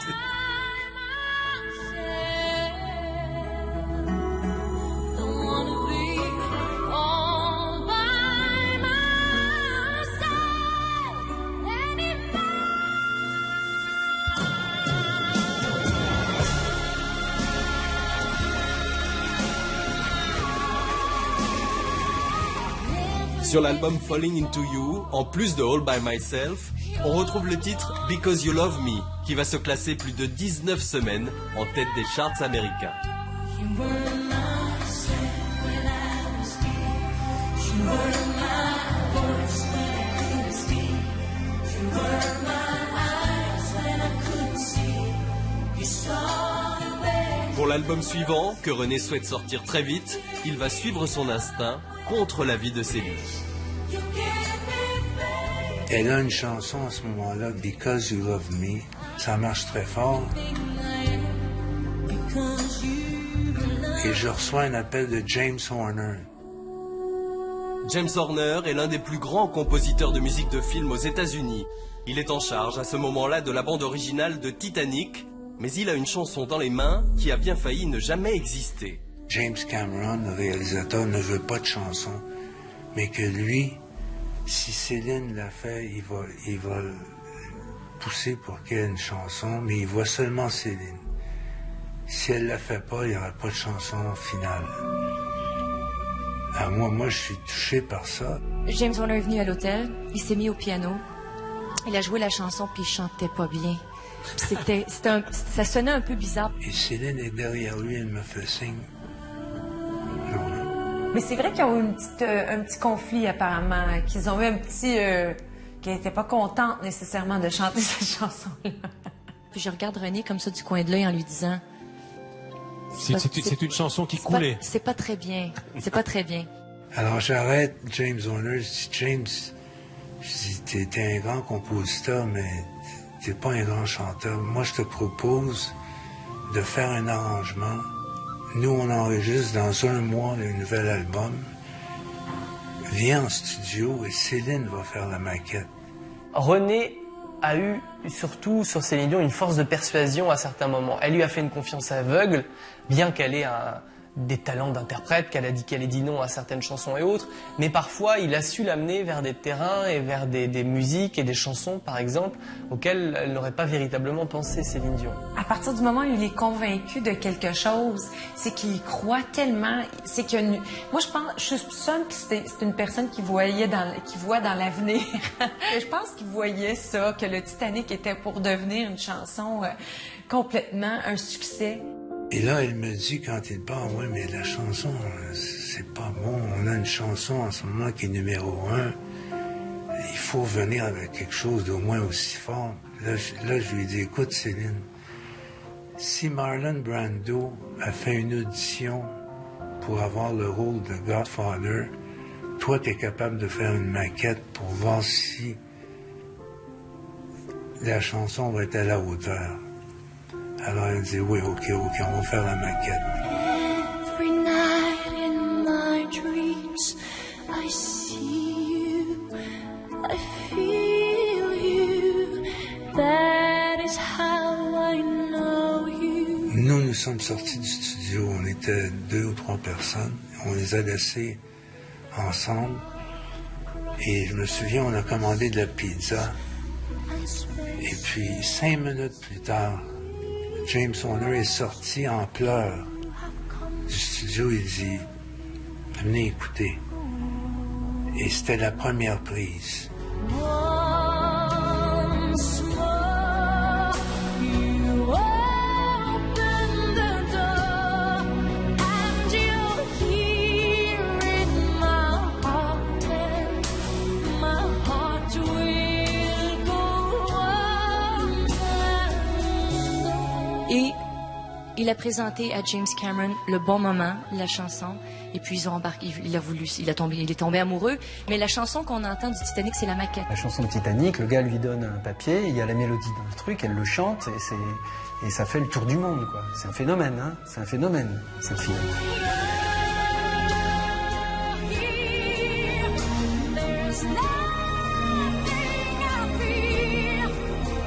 Sur l'album Falling Into You, en plus de All By Myself, on retrouve le titre Because You Love Me, qui va se classer plus de 19 semaines en tête des charts américains. Pour l'album suivant, que René souhaite sortir très vite, il va suivre son instinct contre l'avis de Céline. Elle a une chanson à ce moment-là, Because You Love Me. Ça marche très fort. Et je reçois un appel de James Horner. James Horner est l'un des plus grands compositeurs de musique de film aux États-Unis. Il est en charge à ce moment-là de la bande originale de Titanic, mais il a une chanson dans les mains qui a bien failli ne jamais exister. James Cameron, le réalisateur, ne veut pas de chanson, mais que lui, si Céline l'a fait, il va pousser pour qu'il y ait une chanson, mais il voit seulement Céline. Si elle ne la fait pas, il n'y aura pas de chanson finale. Alors moi, je suis touché par ça. James Horner est venu à l'hôtel, il s'est mis au piano, il a joué la chanson, puis il chantait pas bien. Ça sonnait un peu bizarre. Et Céline est derrière lui, elle me fait signe. Mais c'est vrai qu'ils ont eu un petit conflit, apparemment, qu'ils ont eu un petit... qu'elle n'était pas contente, nécessairement, de chanter cette chanson-là. Puis je regarde René comme ça du coin de l'œil en lui disant... C'est une chanson qui coulait. C'est pas très bien. C'est pas très bien. Alors j'arrête James Horner, je dis, James, t'es un grand compositeur, mais t'es pas un grand chanteur. Moi, je te propose de faire un arrangement. Nous, on enregistre dans 1 mois le nouvel album. Viens en studio et Céline va faire la maquette. René a eu, surtout sur Céline Dion, une force de persuasion à certains moments. Elle lui a fait une confiance aveugle, bien qu'elle ait des talents d'interprète, qu'elle ait dit non à certaines chansons et autres, mais parfois il a su l'amener vers des terrains et vers des musiques et des chansons, par exemple, auxquelles elle n'aurait pas véritablement pensé, Céline Dion. À partir du moment où il est convaincu de quelque chose, c'est qu'il y croit tellement. C'est qu'il y a moi, je soupçonne que c'est une personne qui voit dans l'avenir. Je pense qu'il voyait ça, que le Titanic était pour devenir une chanson complètement un succès. Et là, elle me dit, quand il part, oui, mais la chanson, c'est pas bon. On a une chanson en ce moment qui est numéro 1. Il faut venir avec quelque chose d'au moins aussi fort. Là, je lui ai dit, écoute, Céline, si Marlon Brando a fait une audition pour avoir le rôle de Godfather, toi, tu es capable de faire une maquette pour voir si la chanson va être à la hauteur. Alors elle dit oui, ok, on va faire la maquette. Every night in my dreams, I see you, I feel you. That is how I know you. Nous sommes sortis du studio, on était 2 ou 3 personnes. On les a laissés ensemble. Et je me souviens, on a commandé de la pizza. Et puis, 5 minutes plus tard, James Horner est sorti en pleurs du studio. Il dit, venez écouter. Et c'était la première prise. Once more, you open the door, and you're here in my heart, and my heart will go on. Et il a présenté à James Cameron le bon moment, la chanson, et puis ils ont embarqué, il est tombé amoureux, mais la chanson qu'on entend du Titanic, c'est la maquette. La chanson de Titanic, le gars lui donne un papier, il y a la mélodie dans le truc, elle le chante, et ça fait le tour du monde, quoi. C'est un phénomène, hein. C'est un phénomène, cette fille. There's nothing I fear,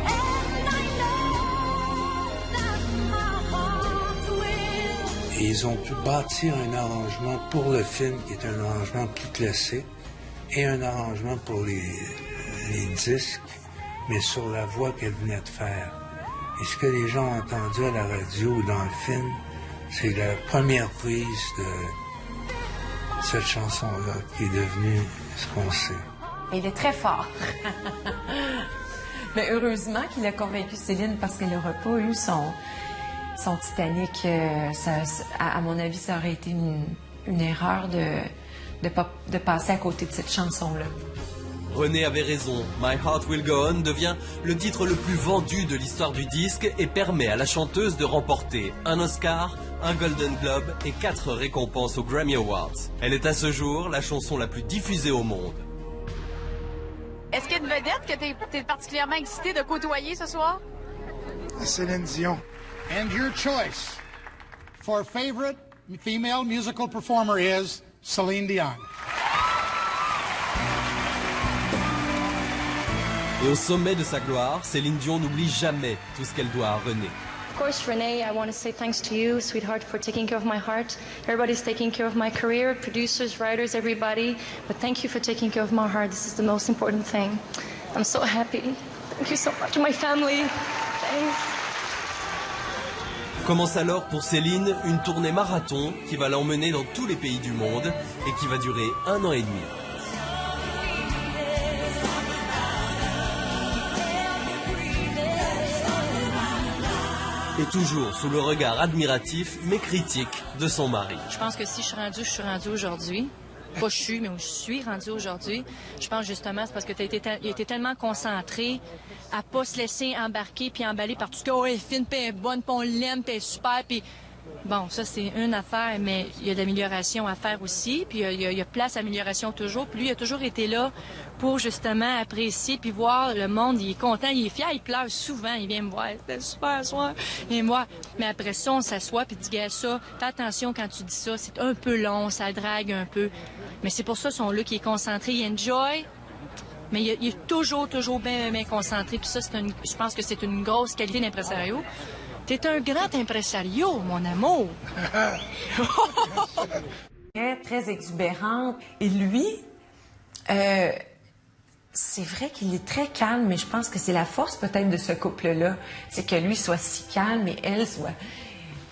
and I know that my heart will. Et ils ont pu bâtir un arrangement pour le film qui est un arrangement plus classique et un arrangement pour les disques, mais sur la voix qu'elle venait de faire. Et ce que les gens ont entendu à la radio ou dans le film, c'est la première prise de cette chanson-là qui est devenue ce qu'on sait. Il est très fort. Mais heureusement qu'il a convaincu Céline parce qu'elle n'aurait pas eu son Titanic. À mon avis, ça aurait été une erreur de passer à côté de cette chanson-là. René avait raison, My Heart Will Go On devient le titre le plus vendu de l'histoire du disque et permet à la chanteuse de remporter un Oscar, un Golden Globe et 4 récompenses aux Grammy Awards. Elle est à ce jour la chanson la plus diffusée au monde. Est-ce qu'il y a une vedette que t'es particulièrement excité de côtoyer ce soir? Céline Dion. And your choice for favorite female musical performer is Celine Dion. Et au sommet de sa gloire, Céline Dion n'oublie jamais tout ce qu'elle doit à René. Of course, Renee, I want to say thanks to you, sweetheart, for taking care of my heart. Everybody's taking care of my career, producers, writers, everybody. But thank you for taking care of my heart. This is the most important thing. I'm so happy. Thank you so much. My family. Thanks. Commence alors pour Céline une tournée marathon qui va l'emmener dans tous les pays du monde et qui va durer 1 an et demi. Et toujours sous le regard admiratif mais critique de son mari. Je pense que si je suis rendue aujourd'hui. Pas je suis, mais où je suis rendue aujourd'hui. Je pense justement c'est parce que il était tellement concentré à pas se laisser embarquer puis emballer par tout ce que oh, elle est fine, puis elle est bonne, puis on l'aime, puis elle est super, puis bon, ça c'est une affaire, mais il y a de l'amélioration à faire aussi, puis il y a place à amélioration toujours. Puis lui, il a toujours été là pour justement apprécier puis voir le monde. Il est content, il est fier, il pleure souvent, il vient me voir, c'était super ce soir, il vient me voir. Mais après ça, on s'assoit puis il dit, gars, ça, fais attention quand tu dis ça, c'est un peu long, ça drague un peu. Mais c'est pour ça son look qui est concentré, il enjoy, mais il est toujours bien concentré. Puis ça, je pense que c'est une grosse qualité d'impresario. T'es un grand impresario, mon amour. Très exubérante. Et lui, c'est vrai qu'il est très calme, mais je pense que c'est la force peut-être de ce couple-là. C'est que lui soit si calme et elle soit...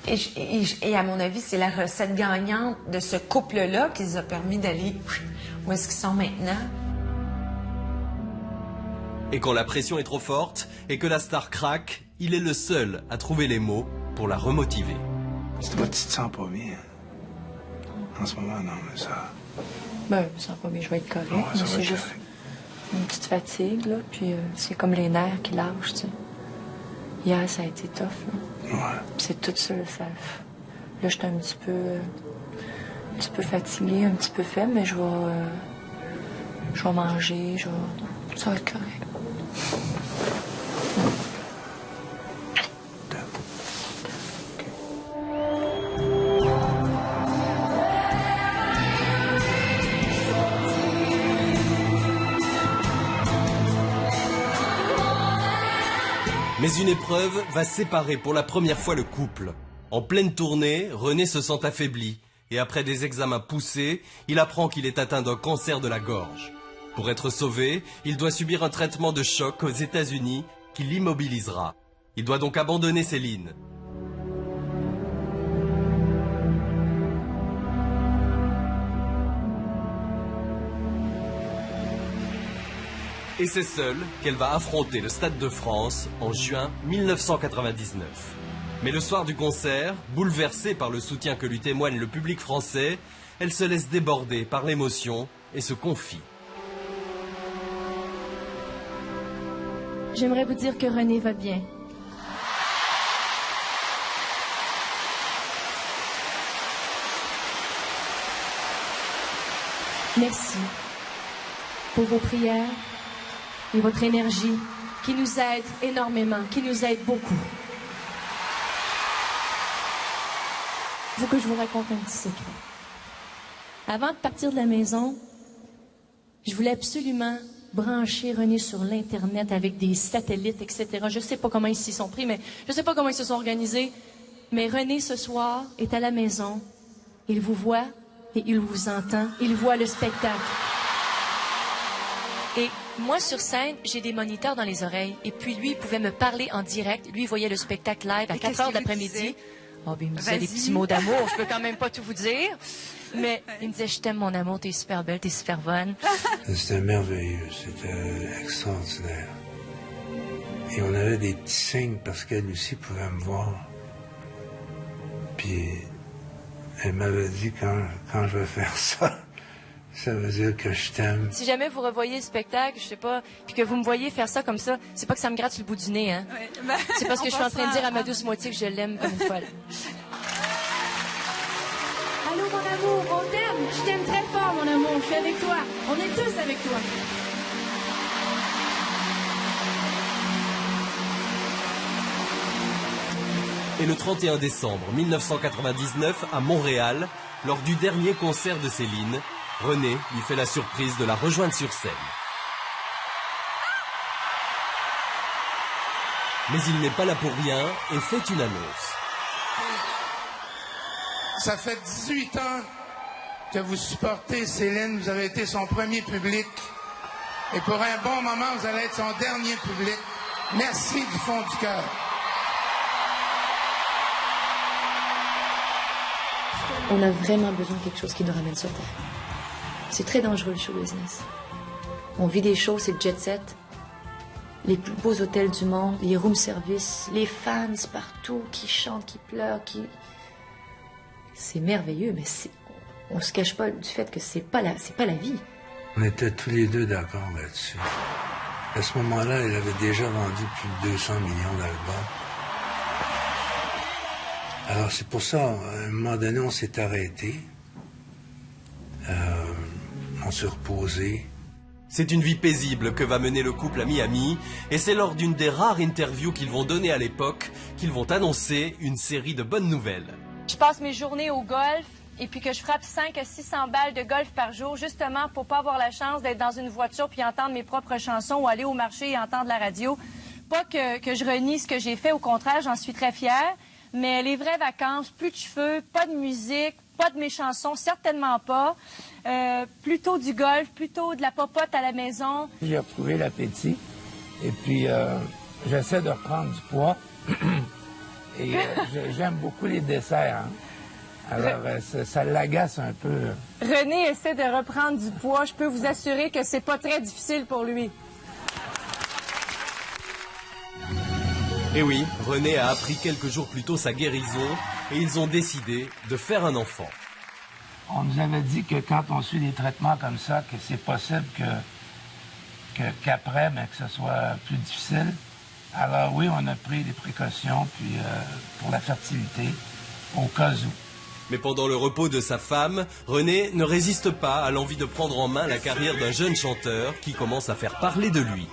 Et à mon avis, c'est la recette gagnante de ce couple-là qui les a permis d'aller où est-ce qu'ils sont maintenant. Et quand la pression est trop forte et que la star craque, il est le seul à trouver les mots pour la remotiver. Tu te sens pas bien. En ce moment, non, mais ça... Ben, je me sens pas bien, je vais être correct. Ouais, ça va c'est être juste correct. une petite fatigue, là, puis c'est comme les nerfs qui lâchent, tu sais. Hier, ça a été tough, là. Ouais. C'est tout ça, ça... Là, j'étais un petit peu fatiguée, un petit peu faible, mais je vais manger, ça va être correct. Mais une épreuve va séparer pour la première fois le couple. En pleine tournée, René se sent affaibli et après des examens poussés, il apprend qu'il est atteint d'un cancer de la gorge. Pour être sauvé, il doit subir un traitement de choc aux États-Unis qui l'immobilisera. Il doit donc abandonner Céline. Et c'est seule qu'elle va affronter le Stade de France en juin 1999. Mais le soir du concert, bouleversée par le soutien que lui témoigne le public français, elle se laisse déborder par l'émotion et se confie. J'aimerais vous dire que René va bien. Merci pour vos prières et votre énergie qui nous aide énormément, qui nous aide beaucoup. Il faut que je vous raconte un petit secret. Avant de partir de la maison, je voulais absolument brancher René sur l'Internet avec des satellites, etc. Je ne sais pas comment ils s'y sont pris, mais je ne sais pas comment ils se sont organisés. Mais René, ce soir, est à la maison. Il vous voit et il vous entend. Il voit le spectacle. Et moi, sur scène, j'ai des moniteurs dans les oreilles. Et puis lui, il pouvait me parler en direct. Lui, il voyait le spectacle live à 4 heures de l'après-midi. Oh, ben, il me disait des petits mots d'amour. Je peux quand même pas tout vous dire. Mais il me disait, je t'aime, mon amour, t'es super belle, t'es super bonne. C'était merveilleux, c'était extraordinaire. Et on avait des petits signes parce qu'elle aussi pouvait me voir. Puis elle m'avait dit, quand je vais faire ça, ça veut dire que je t'aime. Si jamais vous revoyez le spectacle, je sais pas, puis que vous me voyez faire ça comme ça, c'est pas que ça me gratte sur le bout du nez, hein. Ouais, ben, c'est parce que je suis en train de dire à ma douce moitié que je l'aime comme une folle. Allô, mon amour, on t'aime. Je t'aime très fort, mon amour. Je suis avec toi. On est tous avec toi. Et le 31 décembre 1999, à Montréal, lors du dernier concert de Céline, René lui fait la surprise de la rejoindre sur scène. Mais il n'est pas là pour rien et fait une annonce. Ça fait 18 ans que vous supportez Céline. Vous avez été son premier public. Et pour un bon moment, vous allez être son dernier public. Merci du fond du cœur. On a vraiment besoin de quelque chose qui nous ramène sur terre. C'est très dangereux, le show business. On vit des shows, c'est le jet set. Les plus beaux hôtels du monde, les room service, les fans partout qui chantent, qui pleurent, qui... C'est merveilleux, mais on ne se cache pas du fait que c'est pas la vie. On était tous les deux d'accord là-dessus. À ce moment-là, elle avait déjà vendu plus de 200 millions d'albums. Alors c'est pour ça, à un moment donné, on s'est arrêté. On s'est reposé. C'est une vie paisible que va mener le couple à Miami, et c'est lors d'une des rares interviews qu'ils vont donner à l'époque qu'ils vont annoncer une série de bonnes nouvelles. Je passe mes journées au golf et puis que je frappe 5 à 600 balles de golf par jour, justement pour pas avoir la chance d'être dans une voiture puis entendre mes propres chansons ou aller au marché et entendre la radio. Pas que je renie ce que j'ai fait, au contraire, j'en suis très fière. Mais les vraies vacances, plus de cheveux, pas de musique, pas de mes chansons, certainement pas. Plutôt du golf, plutôt de la popote à la maison. J'ai retrouvé l'appétit et puis j'essaie de reprendre du poids. Et j'aime beaucoup les desserts. Hein. Alors, ça l'agace un peu. René essaie de reprendre du poids. Je peux vous assurer que c'est pas très difficile pour lui. Et oui, René a appris quelques jours plus tôt sa guérison et ils ont décidé de faire un enfant. On nous avait dit que quand on suit des traitements comme ça, que c'est possible qu'après, que ce soit plus difficile. Alors oui, on a pris des précautions puis pour la fertilité, au cas où. Mais pendant le repos de sa femme, René ne résiste pas à l'envie de prendre en main la carrière d'un jeune chanteur qui commence à faire parler de lui.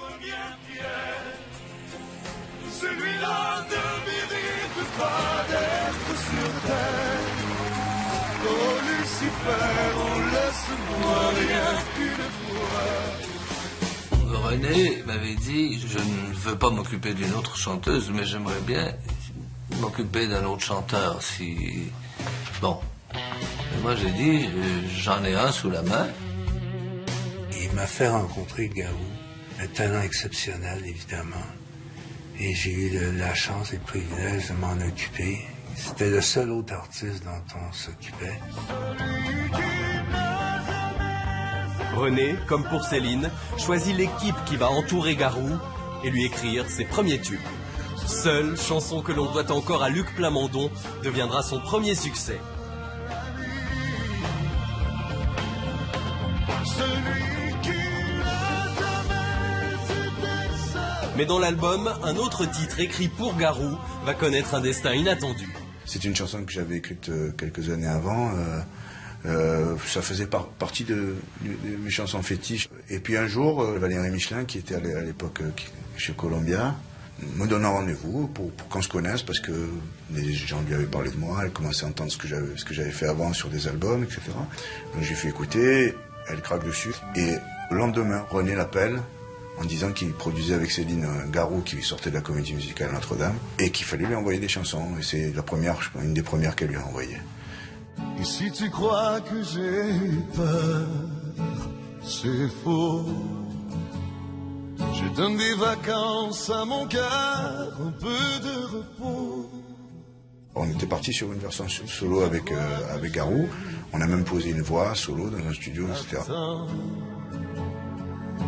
Celui-là ne mérite pas d'être sur terre. Oh Lucifer, on laisse-moi rien qu'une fois. René m'avait dit, je ne veux pas m'occuper d'une autre chanteuse, mais j'aimerais bien m'occuper d'un autre chanteur, si... Bon. Et moi, j'ai dit, j'en ai un sous la main. Il m'a fait rencontrer Garou, un talent exceptionnel, évidemment. Et j'ai eu la chance et le privilège de m'en occuper. C'était le seul autre artiste dont on s'occupait. René, comme pour Céline, choisit l'équipe qui va entourer Garou et lui écrire ses premiers tubes. Seule, chanson que l'on doit encore à Luc Plamondon, deviendra son premier succès. Mais dans l'album, un autre titre écrit pour Garou va connaître un destin inattendu. C'est une chanson que j'avais écrite quelques années avant. Ça faisait partie de mes chansons fétiches. Et puis un jour, Valérie Michelin, qui était à l'époque chez Columbia, me donne un rendez-vous pour qu'on se connaisse, parce que les gens lui avaient parlé de moi, elle commençait à entendre ce que j'avais fait avant sur des albums, etc. Donc j'ai fait écouter, elle craque dessus. Et le lendemain, René l'appelle en disant qu'il produisait avec Céline Garou, qui sortait de la Comédie Musicale Notre-Dame, et qu'il fallait lui envoyer des chansons. Et c'est la première, je crois, une des premières qu'elle lui a envoyées. Et si tu crois que j'ai eu peur, c'est faux. Je donne des vacances à mon cœur, un peu de repos. On était parti sur une version solo avec Garou. On a même posé une voix solo dans un studio, etc.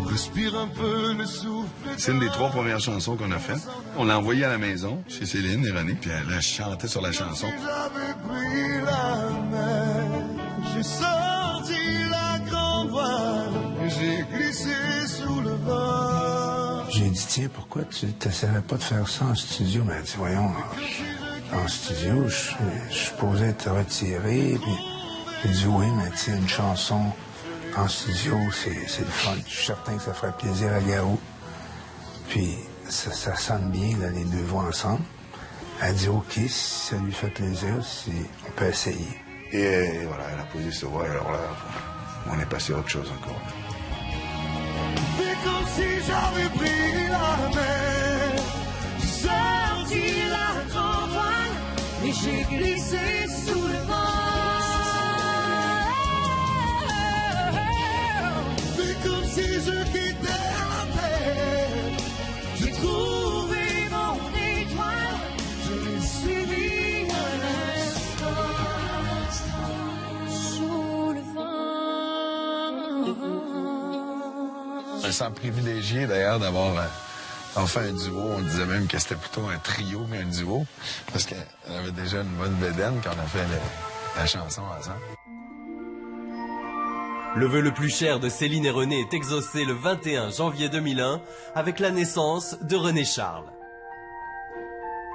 Respire un peu le souffle. C'est une des 3 premières chansons qu'on a faites. On l'a envoyée à la maison, chez Céline et René, puis elle a chanté sur la chanson. J'avais pris la mer, j'ai sorti la grande voile, et j'ai glissé sous le vent. J'ai dit, tiens, pourquoi tu n'essaierais pas de faire ça en studio? Mais elle dit, voyons, en studio, je suis supposé te retirer. Puis j'ai dit, oui, mais tu sais, une chanson en studio, c'est le fun. Je suis certain que ça ferait plaisir à Garou. Puis ça sonne bien, là, les deux voix ensemble. Elle dit, OK, si ça lui fait plaisir, on peut essayer. Et voilà, elle a posé ce voix, et alors là, on est passé à autre chose encore. C'est comme si j'avais pris la mer, sorti la grande voile, et j'ai glissé sous le vent. C'est comme si je quittais la terre, j'ai trouvé mon étoile, je l'ai suivi un instant sous le vent. Je me sens privilégié d'ailleurs d'avoir enfin un duo. On disait même que c'était plutôt un trio qu'un duo, parce qu'elle avait déjà une bonne bédaine quand on a fait la chanson ensemble. Le vœu le plus cher de Céline et René est exaucé le 21 janvier 2001 avec la naissance de René Charles.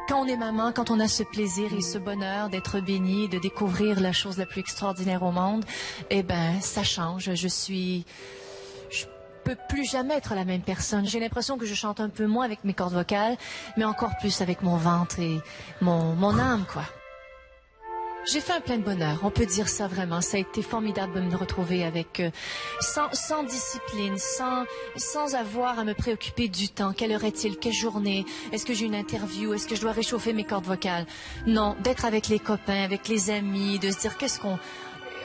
Quand on est maman, quand on a ce plaisir et ce bonheur d'être béni, de découvrir la chose la plus extraordinaire au monde, eh ben, ça change. Je peux plus jamais être la même personne. J'ai l'impression que je chante un peu moins avec mes cordes vocales, mais encore plus avec mon ventre et mon âme, quoi. J'ai fait un plein de bonheur, on peut dire ça vraiment. Ça a été formidable de me retrouver avec, sans discipline, sans avoir à me préoccuper du temps. Quelle heure est-il? Quelle journée? Est-ce que j'ai une interview? Est-ce que je dois réchauffer mes cordes vocales? Non, d'être avec les copains, avec les amis, de se dire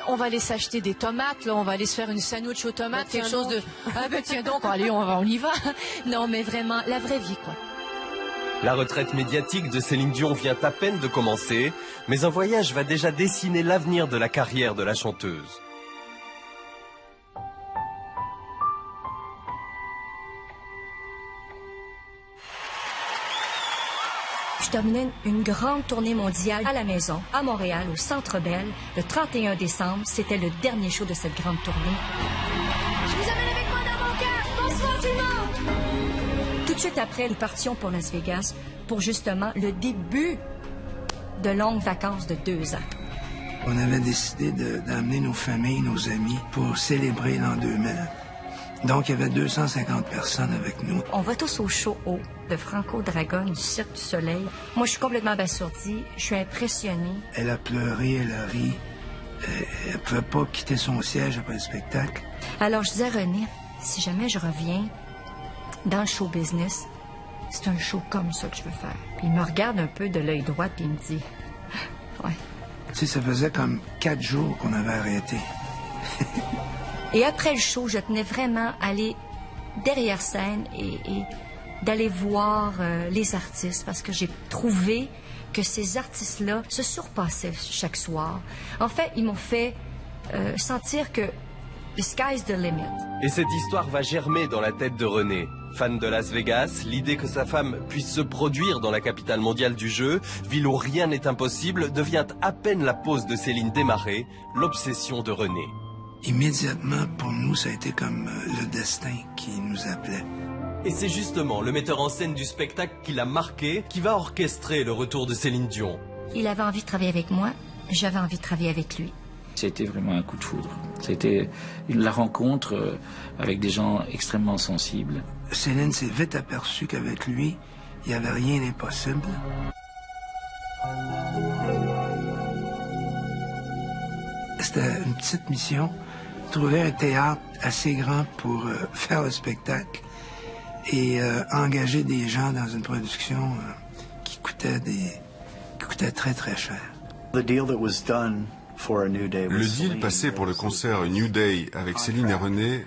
on va aller s'acheter des tomates, là, on va aller se faire une sandwich aux tomates, quelque chose de... Ah ben tiens donc, allez, on y va. Non, mais vraiment, la vraie vie, quoi. La retraite médiatique de Céline Dion vient à peine de commencer, mais un voyage va déjà dessiner l'avenir de la carrière de la chanteuse. Je terminais une grande tournée mondiale à la maison, à Montréal, au Centre Bell. Le 31 décembre, c'était le dernier show de cette grande tournée. Je vous amène avec moi dans mon cœur. Bonsoir tout le monde. Tout de suite après, nous partions pour Las Vegas pour justement le début de longues vacances de 2 ans. On avait décidé d'amener nos familles, nos amis, pour célébrer l'an 2000. Donc, il y avait 250 personnes avec nous. On va tous au show haut de Franco Dragon du Cirque du Soleil. Moi, je suis complètement abasourdie. Je suis impressionnée. Elle a pleuré, elle a ri. Elle ne pouvait pas quitter son siège après le spectacle. Alors, je disais à René, si jamais je reviens, dans le show business, c'est un show comme ça que je veux faire. Puis il me regarde un peu de l'œil droit puis il me dit, ouais. Tu sais, ça faisait comme 4 jours qu'on avait arrêté. Et après le show, je tenais vraiment à aller derrière scène et d'aller voir les artistes parce que j'ai trouvé que ces artistes-là se surpassaient chaque soir. En fait, ils m'ont fait sentir que the sky's the limit. Et cette histoire va germer dans la tête de René. Fan de Las Vegas, l'idée que sa femme puisse se produire dans la capitale mondiale du jeu, ville où rien n'est impossible, devient à peine la pause de Céline démarrée, l'obsession de René. Immédiatement, pour nous, ça a été comme le destin qui nous appelait. Et c'est justement le metteur en scène du spectacle qui l'a marqué, qui va orchestrer le retour de Céline Dion. Il avait envie de travailler avec moi, j'avais envie de travailler avec lui. C'était vraiment un coup de foudre. C'était la rencontre avec des gens extrêmement sensibles. Céline s'est vite aperçue qu'avec lui, il n'y avait rien d'impossible. C'était une petite mission, trouver un théâtre assez grand pour faire le spectacle et engager des gens dans une production qui coûtait très très cher. Le deal passé pour le concert New Day avec Céline et René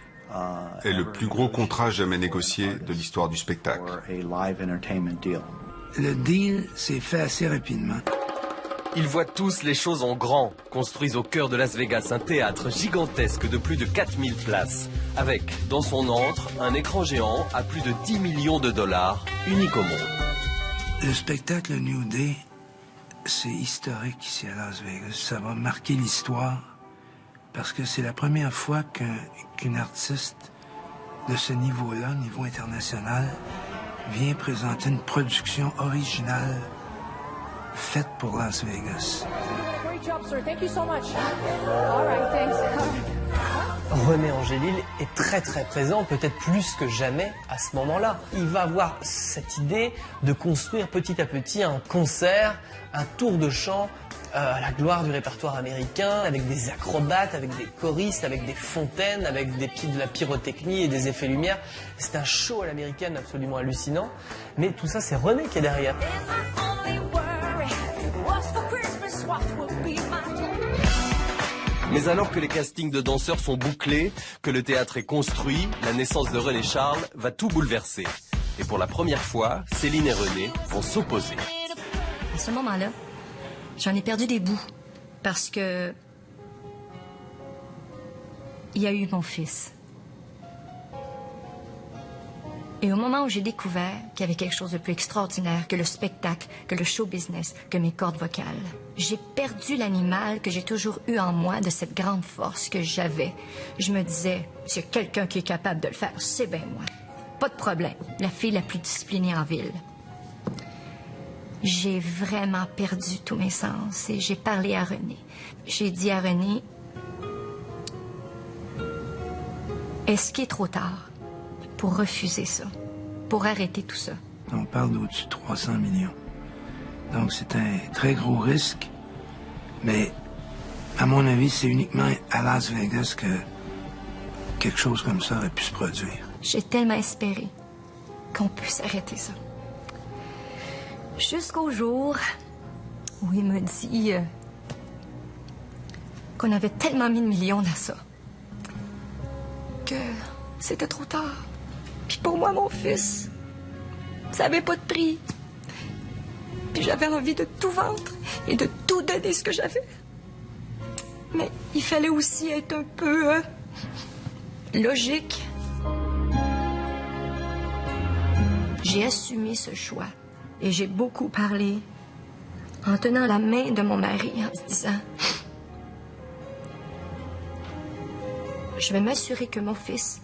est le plus gros contrat jamais négocié de l'histoire du spectacle. Le deal s'est fait assez rapidement. Ils voient tous les choses en grand, construisent au cœur de Las Vegas un théâtre gigantesque de plus de 4000 places, avec, dans son antre, un écran géant à plus de 10 millions de dollars, unique au monde. Le spectacle New Day, c'est historique ici à Las Vegas. Ça va marquer l'histoire parce que c'est la première fois qu'une artiste de ce niveau-là, niveau international, vient présenter une production originale faite pour Las Vegas. René Angélil est très très présent, peut-être plus que jamais à ce moment-là. Il va avoir cette idée de construire petit à petit un concert, un tour de chant à la gloire du répertoire américain, avec des acrobates, avec des choristes, avec des fontaines, avec de la pyrotechnie et des effets lumière. C'est un show à l'américaine absolument hallucinant, mais tout ça c'est René qui est derrière. Mais alors que les castings de danseurs sont bouclés, que le théâtre est construit, la naissance de René Charles va tout bouleverser. Et pour la première fois, Céline et René vont s'opposer. À ce moment-là, j'en ai perdu des bouts parce que il y a eu mon fils. Et au moment où j'ai découvert qu'il y avait quelque chose de plus extraordinaire que le spectacle, que le show business, que mes cordes vocales, j'ai perdu l'animal que j'ai toujours eu en moi, de cette grande force que j'avais. Je me disais, s'il y a quelqu'un qui est capable de le faire, c'est bien moi. Pas de problème, la fille la plus disciplinée en ville. J'ai vraiment perdu tous mes sens et j'ai parlé à René. J'ai dit à René, est-ce qu'il est trop tard pour refuser ça, pour arrêter tout ça? On parle d'au-dessus de 300 millions. Donc c'est un très gros risque, mais à mon avis, c'est uniquement à Las Vegas que quelque chose comme ça aurait pu se produire. J'ai tellement espéré qu'on puisse arrêter ça. Jusqu'au jour où il me dit qu'on avait tellement mis de millions dans ça que c'était trop tard. Puis pour moi, mon fils, ça n'avait pas de prix. Puis j'avais envie de tout vendre et de tout donner ce que j'avais. Mais il fallait aussi être un peu logique. J'ai assumé ce choix et j'ai beaucoup parlé en tenant la main de mon mari en se disant: je vais m'assurer que mon fils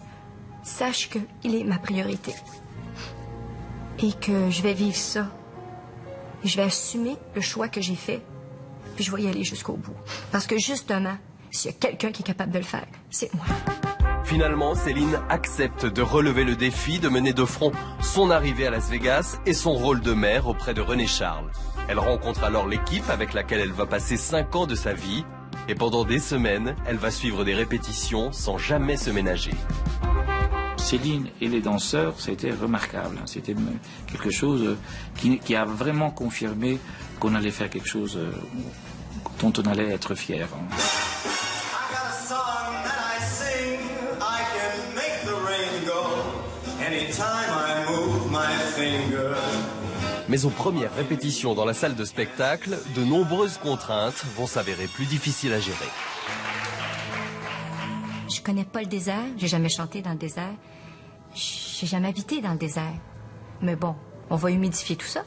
sache qu'il est ma priorité et que je vais vivre ça. Et je vais assumer le choix que j'ai fait, puis je vais y aller jusqu'au bout. Parce que justement, s'il y a quelqu'un qui est capable de le faire, c'est moi. Finalement, Céline accepte de relever le défi de mener de front son arrivée à Las Vegas et son rôle de mère auprès de René Charles. Elle rencontre alors l'équipe avec laquelle elle va passer 5 ans de sa vie. Et pendant des semaines, elle va suivre des répétitions sans jamais se ménager. Céline et les danseurs, c'était remarquable. C'était quelque chose qui a vraiment confirmé qu'on allait faire quelque chose dont on allait être fier. Mais aux premières répétitions dans la salle de spectacle, de nombreuses contraintes vont s'avérer plus difficiles à gérer. Je connais pas le désert, j'ai jamais chanté dans le désert. J'ai jamais habité dans le désert. Mais bon, on va humidifier tout ça.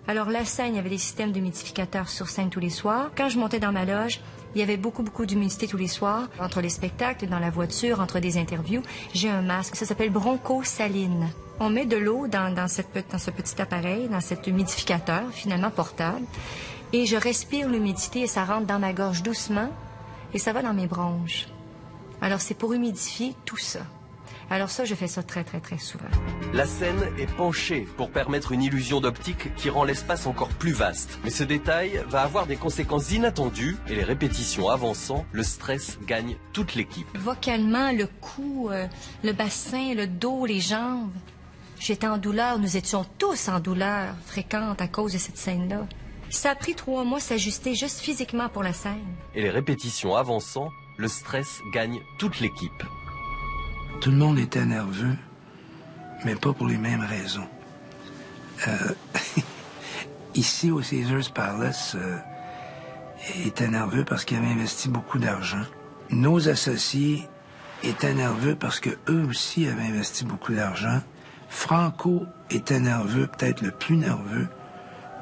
Alors la scène, il y avait des systèmes d'humidificateurs sur scène tous les soirs. Quand je montais dans ma loge, il y avait beaucoup d'humidité tous les soirs. Entre les spectacles, dans la voiture, entre des interviews, j'ai un masque. Ça s'appelle bronchosaline. On met de l'eau dans ce petit appareil, dans cet humidificateur, finalement portable. Et je respire l'humidité et ça rentre dans ma gorge doucement et ça va dans mes bronches. Alors c'est pour humidifier tout ça. Alors ça, je fais ça très souvent. La scène est penchée pour permettre une illusion d'optique qui rend l'espace encore plus vaste. Mais ce détail va avoir des conséquences inattendues et les répétitions avançant, le stress gagne toute l'équipe. Vocalement, le cou, le bassin, le dos, les jambes. J'étais en douleur, nous étions tous en douleur fréquente à cause de cette scène-là. Ça a pris 3 mois s'ajuster juste physiquement pour la scène. Et les répétitions avançant, le stress gagne toute l'équipe. Tout le monde était nerveux, mais pas pour les mêmes raisons. Ici, au Caesars Palace, était nerveux parce qu'il avait investi beaucoup d'argent. Nos associés étaient nerveux parce qu'eux aussi avaient investi beaucoup d'argent. Franco était nerveux, peut-être le plus nerveux,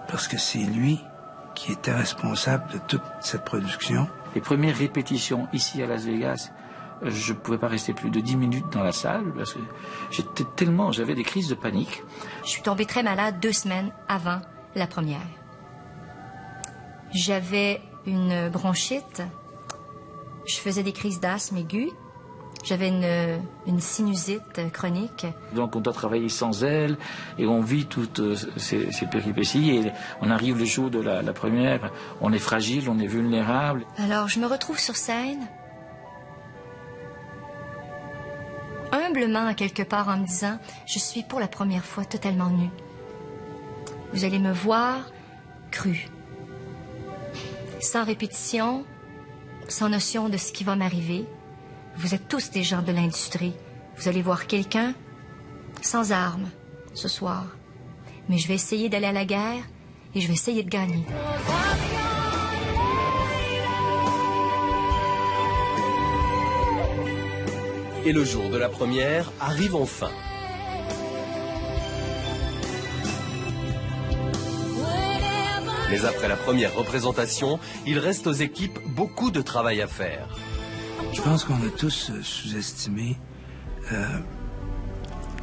parce que c'est lui qui était responsable de toute cette production. Les premières répétitions ici à Las Vegas, je ne pouvais pas rester plus de 10 minutes dans la salle parce que j'avais des crises de panique. Je suis tombée très malade 2 semaines avant la première. J'avais une bronchite, je faisais des crises d'asthme aiguë, j'avais une sinusite chronique. Donc on doit travailler sans elle et on vit toutes ces péripéties et on arrive le jour de la première, on est fragile, on est vulnérable. Alors je me retrouve sur scène, humblement quelque part en me disant, je suis pour la première fois totalement nue. Vous allez me voir crue, sans répétition, sans notion de ce qui va m'arriver. Vous êtes tous des gens de l'industrie. Vous allez voir quelqu'un sans armes ce soir. Mais je vais essayer d'aller à la guerre et je vais essayer de gagner. Et le jour de la première arrive enfin. Mais après la première représentation, il reste aux équipes beaucoup de travail à faire. Je pense qu'on a tous sous-estimé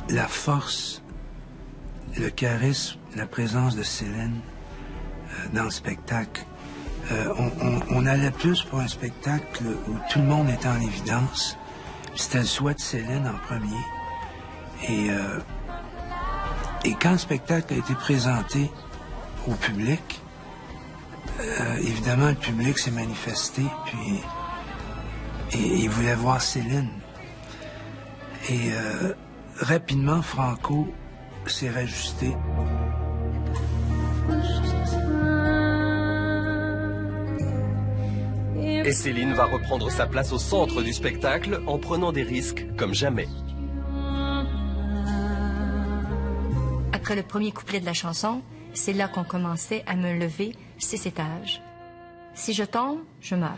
la force, le charisme, la présence de Céline dans le spectacle. On allait plus pour un spectacle où tout le monde était en évidence. C'était le souhait de Céline en premier. Et quand le spectacle a été présenté au public, évidemment, le public s'est manifesté, puis il voulait voir Céline. Et rapidement, Franco s'est rajusté. Et Céline va reprendre sa place au centre du spectacle en prenant des risques comme jamais. Après le premier couplet de la chanson, c'est là qu'on commençait à me lever 6 étages. Si je tombe, je meurs.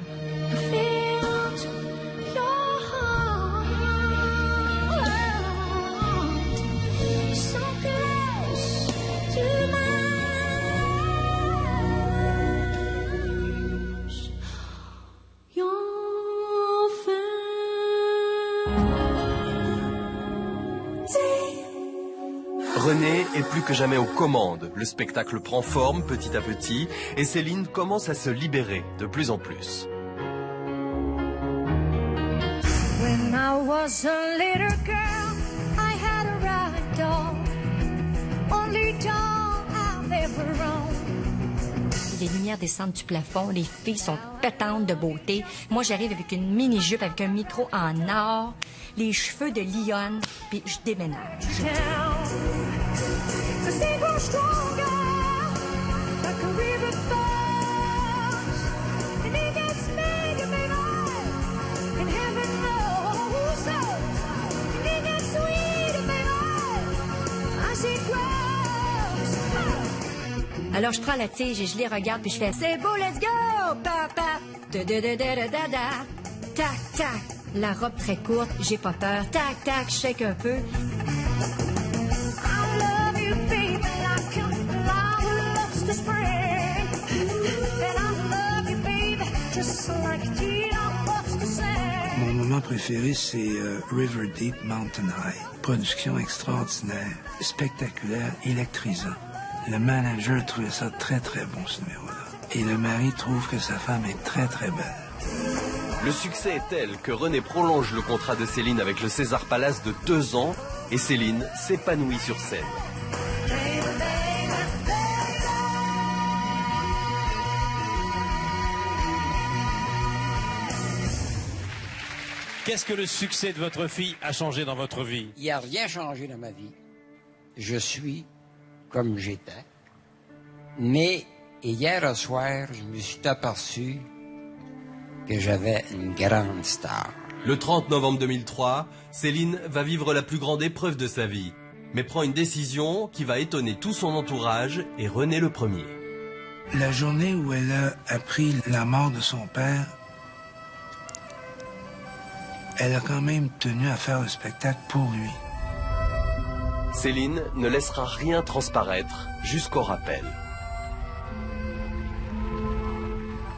René est plus que jamais aux commandes. Le spectacle prend forme petit à petit et Céline commence à se libérer de plus en plus. When I was a little girl, I had a rag doll, only doll I've ever owned. Les lumières descendent du plafond, les filles sont pétantes de beauté. Moi, j'arrive avec une mini-jupe avec un micro en or, les cheveux de lionne. puis je déménage. Alors je prends la tige et je les regarde puis je fais c'est beau, let's go, papa. Da-da-da-da-da-da. Tac, tac. La robe très courte, j'ai pas peur. Tac, tac, je shake un peu. Mon moment préféré, c'est River Deep Mountain High. Production extraordinaire, spectaculaire, électrisant. Le manager trouvait ça très, très bon, ce numéro-là. Et le mari trouve que sa femme est très, très belle. Le succès est tel que René prolonge le contrat de Céline avec le César Palace de 2 ans et Céline s'épanouit sur scène. Qu'est-ce que le succès de votre fille a changé dans votre vie? Il n'y a rien changé dans ma vie. Je suis comme j'étais. Mais hier au soir, je me suis aperçu que j'avais une grande star. Le 30 novembre 2003, Céline va vivre la plus grande épreuve de sa vie, mais prend une décision qui va étonner tout son entourage et René le premier. La journée où elle a appris la mort de son père, elle a quand même tenu à faire le spectacle pour lui. Céline ne laissera rien transparaître jusqu'au rappel.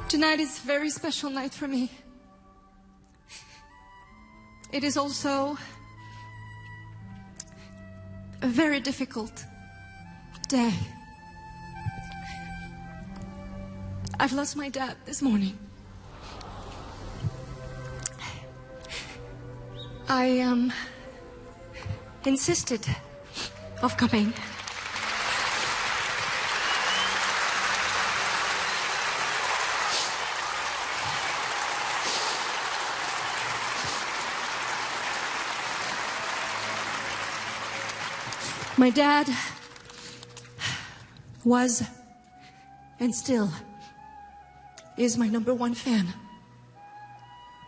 Tonight is a very special night for me. It is also a very difficult day. I've lost my dad this morning. I insisted of coming. My dad was and still is my #1 fan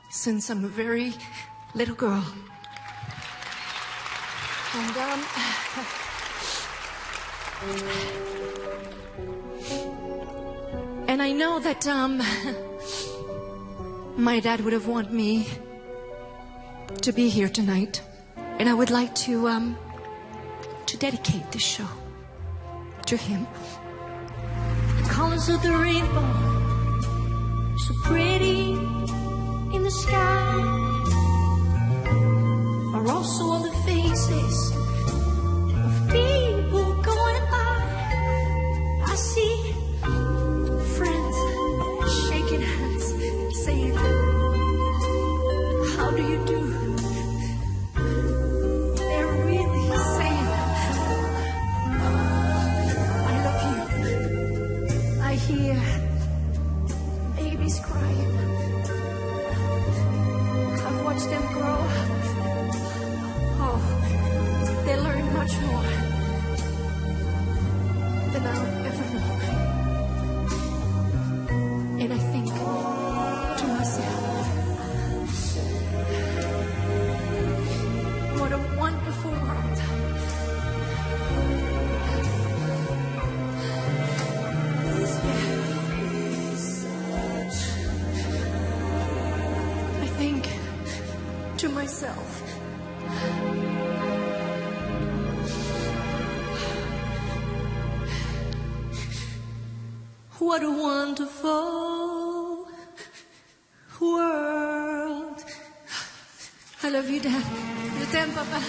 since I'm a very little girl. And I know that my dad would have wanted me to be here tonight, and I would like to dedicate this show to him. The colors of the rainbow, so pretty in the sky, are also on the faces of people going by. I see friends shaking hands, saying, how do you do? They're really saying, I love you. I hear babies crying. I've watched them grow. Oh, they learn much more than I'll ever know. And I think to myself, what a wonderful world. I think to myself, what a wonderful world. I love you, Dad. Je t'aime, Papa.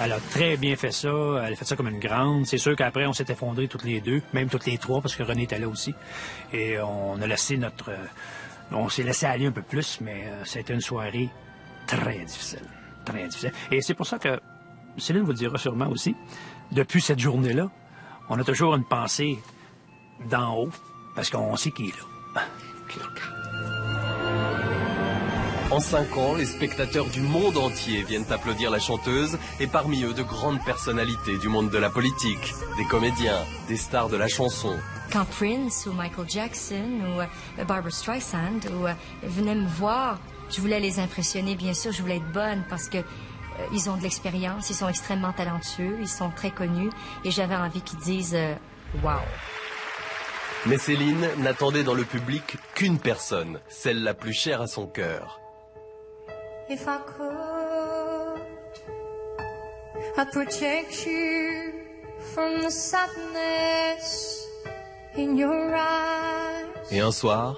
Elle a très bien fait ça. Elle a fait ça comme une grande. C'est sûr qu'après, on s'est effondrés toutes les deux, même toutes les trois, parce que René était là aussi. Et on a laissé notre... on s'est laissé aller un peu plus, mais ça a été une soirée très difficile. Très difficile. Et c'est pour ça que, Céline vous le dira sûrement aussi, depuis cette journée-là, on a toujours une pensée d'en haut, parce qu'on sait qu'il est là. Qu'il regarde. En 5 ans, les spectateurs du monde entier viennent applaudir la chanteuse et parmi eux de grandes personnalités du monde de la politique, des comédiens, des stars de la chanson. Quand Prince ou Michael Jackson ou Barbra Streisand venaient me voir, je voulais les impressionner, bien sûr, je voulais être bonne parce que ils ont de l'expérience, ils sont extrêmement talentueux, ils sont très connus et j'avais envie qu'ils disent « wow ». Mais Céline n'attendait dans le public qu'une personne, celle la plus chère à son cœur. If I could, I'd protect you from the sadness in your eyes. Et un soir,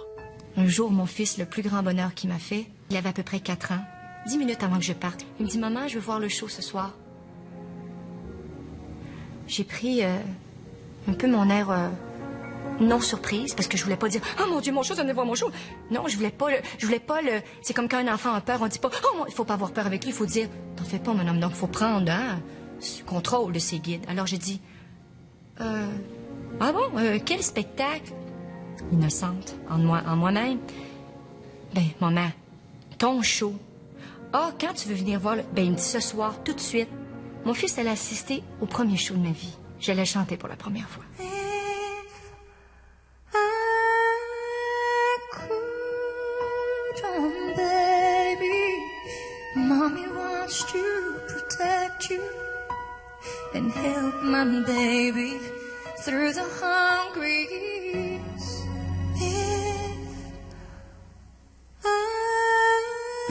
un jour, mon fils, le plus grand bonheur qu'il m'a fait, il avait à peu près 4 ans, 10 minutes avant que je parte, il me dit « Maman, je veux voir le show ce soir. » J'ai pris un peu mon air non surprise, parce que je voulais pas dire « Oh mon Dieu, mon show, venez voir mon show! » Non, je voulais pas le... C'est comme quand un enfant a peur, on dit pas « Oh mon... » Il faut pas avoir peur avec lui, il faut dire « T'en fais pas, mon homme, donc il faut prendre le contrôle de ses guides. » Alors j'ai dit « Ah bon, quel spectacle? » Innocente, en moi-même. Ben, maman, ton show. Ah, quand tu veux venir voir le... Ben, il me dit ce soir, tout de suite. Mon fils allait assister au premier show de ma vie. J'allais chanter pour la première fois. Mommy wants to protect you and help my baby through the hungry years.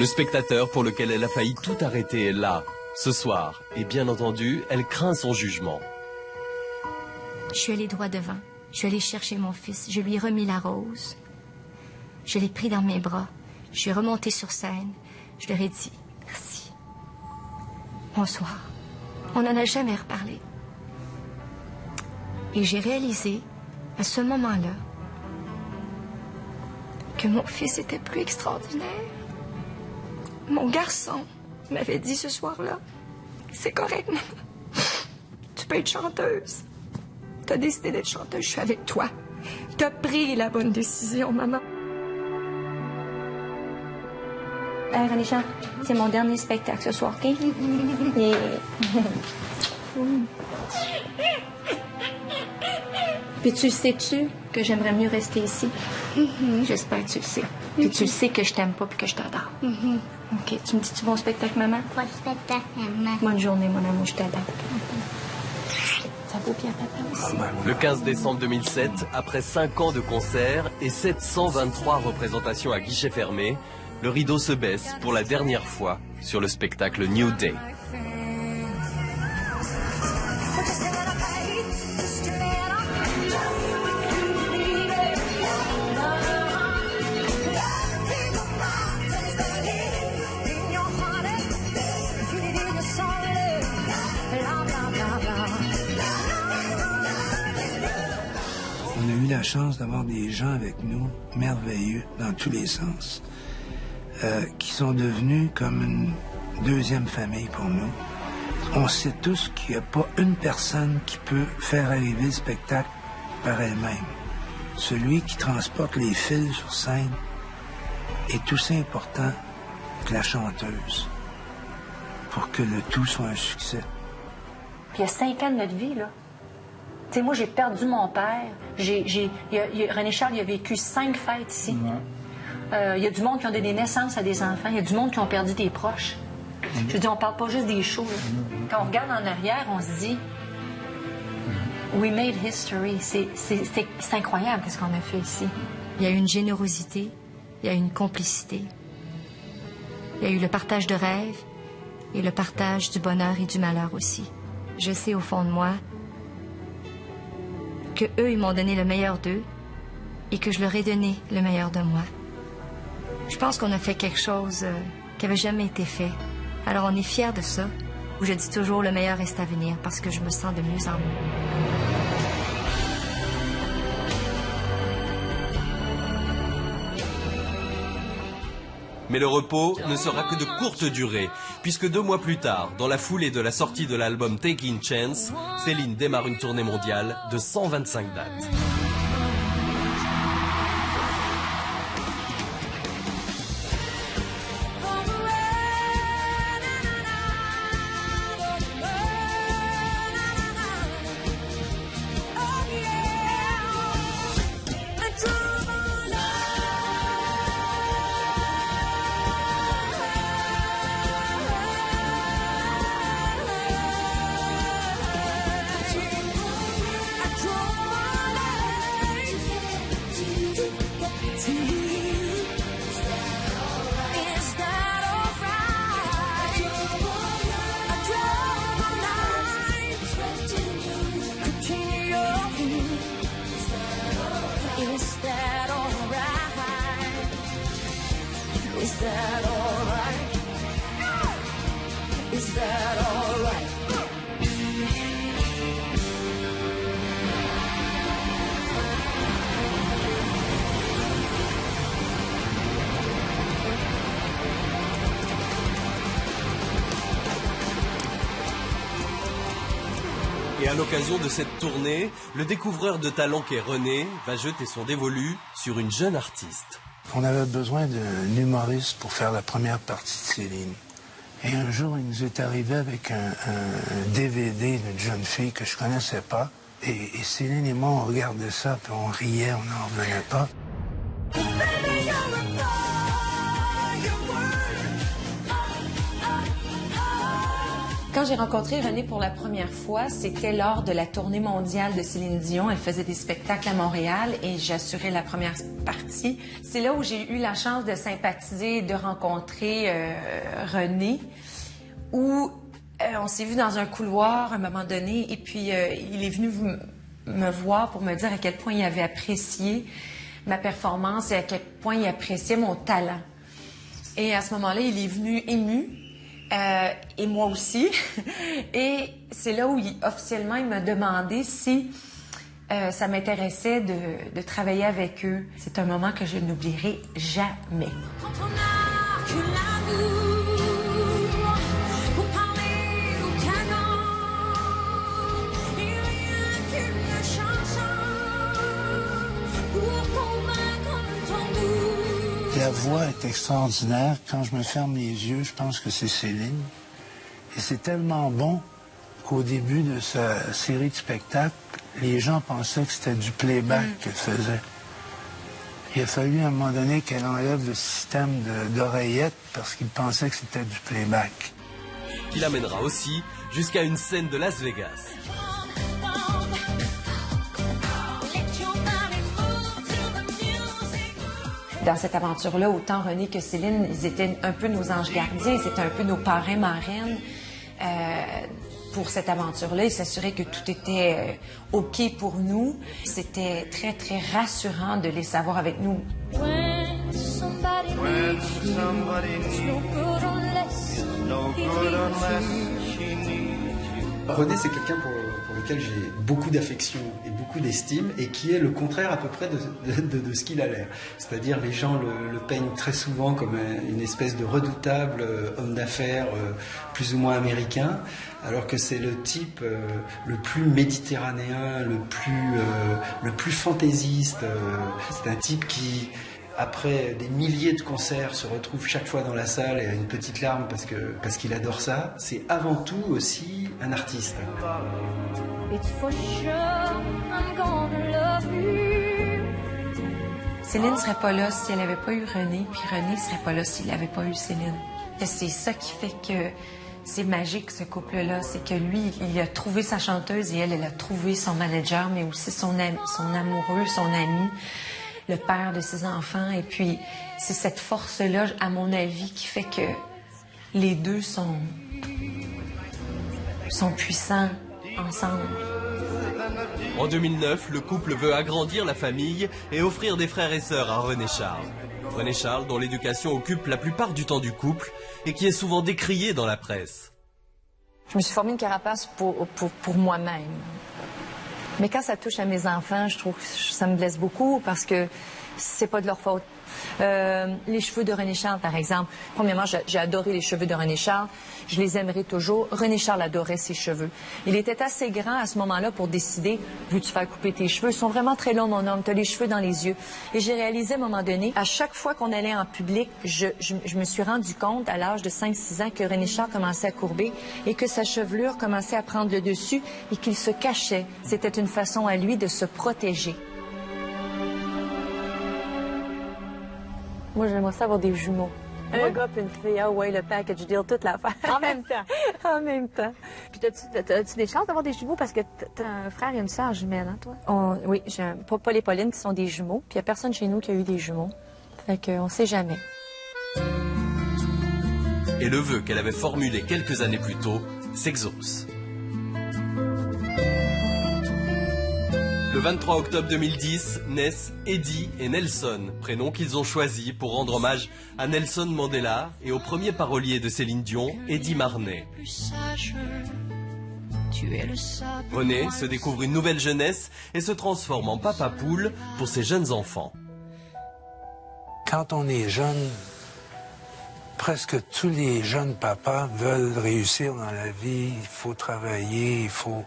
le spectateur pour lequel elle a failli tout arrêter est là, ce soir, et bien entendu, elle craint son jugement. Je suis allée droit devant. Je suis allée chercher mon fils. Je lui ai remis la rose. Je l'ai pris dans mes bras. Je suis remontée sur scène. Je leur ai dit merci. Bonsoir. On n'en a jamais reparlé. Et j'ai réalisé, à ce moment-là, que mon fils était plus extraordinaire. Mon garçon m'avait dit ce soir-là, c'est correct, maman. Tu peux être chanteuse. T'as décidé d'être chanteuse, je suis avec toi. T'as pris la bonne décision, maman. René Jean, c'est mon dernier spectacle ce soir, OK? Yeah. Puis tu sais-tu que j'aimerais mieux rester ici? J'espère que tu le sais. Puis tu le sais que je t'aime pas puis que je t'adore. OK. Tu me dis-tu bon spectacle, maman? Bon spectacle, maman. Bonne journée, mon amour, je t'adore. Ça vaut bien papa aussi. Le 15 décembre 2007, après 5 ans de concerts et 723 représentations à guichet fermé, le rideau se baisse pour la dernière fois sur le spectacle New Day. On a eu la chance d'avoir des gens avec nous, merveilleux dans tous les sens, qui sont devenus comme une deuxième famille pour nous. On sait tous qu'il n'y a pas une personne qui peut faire arriver le spectacle par elle-même. Celui qui transporte les fils sur scène est aussi important que la chanteuse pour que le tout soit un succès. Puis il y a 5 ans de notre vie, là. Tu sais, moi, j'ai perdu mon père. René Charles, il a vécu 5 fêtes ici. Il y a du monde qui ont donné naissance à des enfants. Il y a du monde qui ont perdu des proches. Je veux dire, on parle pas juste des shows. Quand on regarde en arrière, on se dit « We made history ». C'est incroyable ce qu'on a fait ici. Il y a eu une générosité, il y a eu une complicité. Il y a eu le partage de rêves et le partage du bonheur et du malheur aussi. Je sais au fond de moi que eux, ils m'ont donné le meilleur d'eux et que je leur ai donné le meilleur de moi. Je pense qu'on a fait quelque chose qui n'avait jamais été fait. Alors on est fiers de ça, où je dis toujours le meilleur reste à venir parce que je me sens de mieux en mieux. Mais le repos ne sera que de courte durée, puisque 2 mois plus tard, dans la foulée de la sortie de l'album Taking Chance, Céline démarre une tournée mondiale de 125 dates. Et à l'occasion de cette tournée, le découvreur de talent qu'est René va jeter son dévolu sur une jeune artiste. On avait besoin d'un humoriste pour faire la première partie de Céline. Et un jour, il nous est arrivé avec un DVD d'une jeune fille que je connaissais pas. Et Céline et moi, on regardait ça, puis on riait, on n'en revenait pas. Quand j'ai rencontré René pour la première fois, c'était lors de la tournée mondiale de Céline Dion. Elle faisait des spectacles à Montréal et j'assurais la première partie. C'est là où j'ai eu la chance de sympathiser et de rencontrer René, où on s'est vu dans un couloir à un moment donné et puis il est venu me voir pour me dire à quel point il avait apprécié ma performance et à quel point il appréciait mon talent. Et à ce moment-là, il est venu ému. Et moi aussi. Et c'est là où officiellement il m'a demandé si ça m'intéressait de travailler avec eux. C'est un moment que je n'oublierai jamais. La voix est extraordinaire. Quand je me ferme les yeux, je pense que c'est Céline. Et c'est tellement bon qu'au début de sa série de spectacles, les gens pensaient que c'était du playback qu'elle faisait. Il a fallu à un moment donné qu'elle enlève le système d'oreillettes parce qu'ils pensaient que c'était du playback. Qui l'amènera aussi jusqu'à une scène de Las Vegas. Dans cette aventure-là, autant René que Céline, ils étaient un peu nos anges gardiens, c'était un peu nos parrains, marraines. Pour cette aventure-là, ils s'assuraient que tout était OK pour nous. C'était très, très rassurant de les savoir avec nous. René, c'est quelqu'un pour lequel j'ai beaucoup d'affection et beaucoup d'estime et qui est le contraire à peu près de ce qu'il a l'air. C'est-à-dire les gens le peignent très souvent comme une espèce de redoutable homme d'affaires plus ou moins américain, alors que c'est le type le plus méditerranéen, le plus fantaisiste. C'est un type qui, après des milliers de concerts, se retrouve chaque fois dans la salle et a une petite larme parce qu'il adore ça. C'est avant tout aussi un artiste. Céline ne serait pas là si elle n'avait pas eu René, puis René ne serait pas là s'il n'avait pas eu Céline. C'est ça qui fait que c'est magique, ce couple-là. C'est que lui, il a trouvé sa chanteuse et elle a trouvé son manager, mais aussi son amoureux, son ami, le père de ses enfants. Et puis, c'est cette force-là, à mon avis, qui fait que les deux sont puissants ensemble. En 2009, le couple veut agrandir la famille et offrir des frères et sœurs à René Charles. René Charles, dont l'éducation occupe la plupart du temps du couple et qui est souvent décrié dans la presse. Je me suis formé une carapace pour moi-même. Mais quand ça touche à mes enfants, je trouve que ça me blesse beaucoup parce que c'est pas de leur faute. Les cheveux de René Charles, par exemple. Premièrement, j'ai adoré les cheveux de René Charles. Je les aimerai toujours. René Charles adorait ses cheveux. Il était assez grand à ce moment-là pour décider, veux-tu faire couper tes cheveux? Ils sont vraiment très longs, mon homme. Tu as les cheveux dans les yeux. Et j'ai réalisé à un moment donné, à chaque fois qu'on allait en public, je me suis rendu compte à l'âge de 5-6 ans que René Charles commençait à courber et que sa chevelure commençait à prendre le dessus et qu'il se cachait. C'était une façon à lui de se protéger. Moi, j'aimerais ça avoir des jumeaux. Un gars et une fille, ah ouais, le package deal, toute l'affaire. En même temps. En même temps. Puis as-tu des chances d'avoir des jumeaux parce que t'as un frère et une sœur jumelles, hein, toi? Oui, j'ai Paul et Pauline qui sont des jumeaux, puis il n'y a personne chez nous qui a eu des jumeaux. Fait qu'on sait jamais. Et le vœu qu'elle avait formulé quelques années plus tôt s'exauce. Le 23 octobre 2010 naissent Eddie et Nelson, prénoms qu'ils ont choisis pour rendre hommage à Nelson Mandela et au premier parolier de Céline Dion, Eddie Marnay. René se découvre une nouvelle jeunesse et se transforme en papa poule pour ses jeunes enfants. Quand on est jeune, presque tous les jeunes papas veulent réussir dans la vie. Il faut travailler, il faut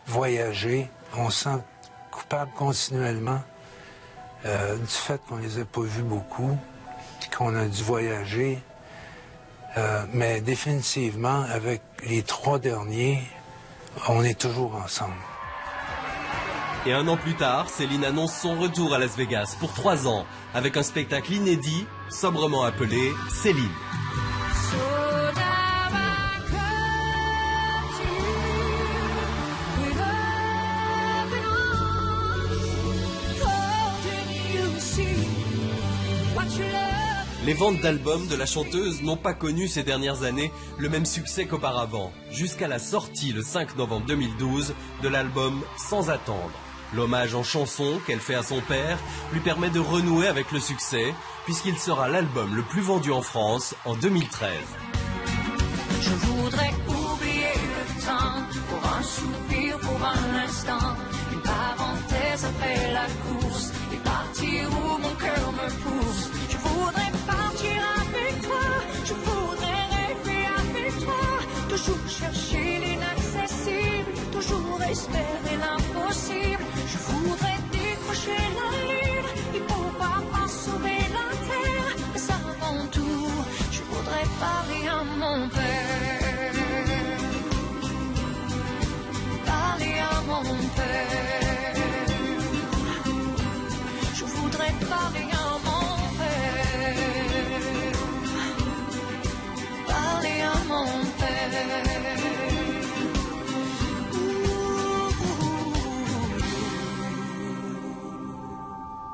voyager. On se sent coupable continuellement du fait qu'on les a pas vus beaucoup, puis qu'on a dû voyager. Mais définitivement, avec les 3 derniers, on est toujours ensemble. Et 1 an plus tard, Céline annonce son retour à Las Vegas pour 3 ans, avec un spectacle inédit, sobrement appelé Céline. Les ventes d'albums de la chanteuse n'ont pas connu ces dernières années le même succès qu'auparavant, jusqu'à la sortie le 5 novembre 2012 de l'album Sans attendre. L'hommage en chanson qu'elle fait à son père lui permet de renouer avec le succès, puisqu'il sera l'album le plus vendu en France en 2013. Je voudrais oublier le temps pour un soupir, pour un instant, une parenthèse après la course et partir où mon cœur me pousse. Je voudrais partir avec toi, je voudrais rêver avec toi, toujours chercher l'inaccessible, toujours espérer l'impossible. Je voudrais décrocher la lune et pouvoir pas sauver la terre, mais avant tout, je voudrais parler à mon père, parler à mon père. Je voudrais parler à mon père, parler à mon père.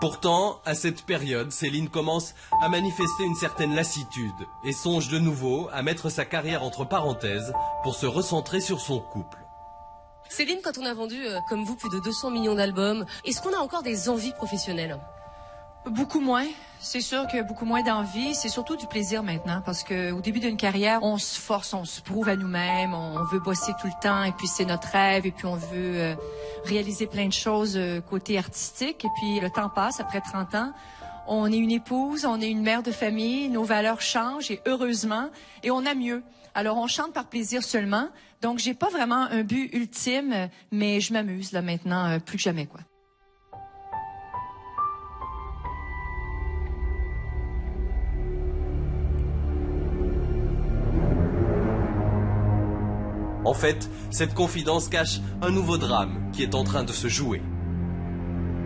Pourtant, à cette période, Céline commence à manifester une certaine lassitude et songe de nouveau à mettre sa carrière entre parenthèses pour se recentrer sur son couple. Céline, quand on a vendu, comme vous, plus de 200 millions d'albums, est-ce qu'on a encore des envies professionnelles? Beaucoup moins. C'est sûr qu'il y a beaucoup moins d'envie. C'est surtout du plaisir maintenant parce que au début d'une carrière, on se force, on se prouve à nous-mêmes, on veut bosser tout le temps et puis c'est notre rêve et puis on veut réaliser plein de choses côté artistique et puis le temps passe après 30 ans. On est une épouse, on est une mère de famille, nos valeurs changent et heureusement et on a mieux. Alors on chante par plaisir seulement. Donc j'ai pas vraiment un but ultime, mais je m'amuse là maintenant plus que jamais quoi. En fait, cette confidence cache un nouveau drame qui est en train de se jouer.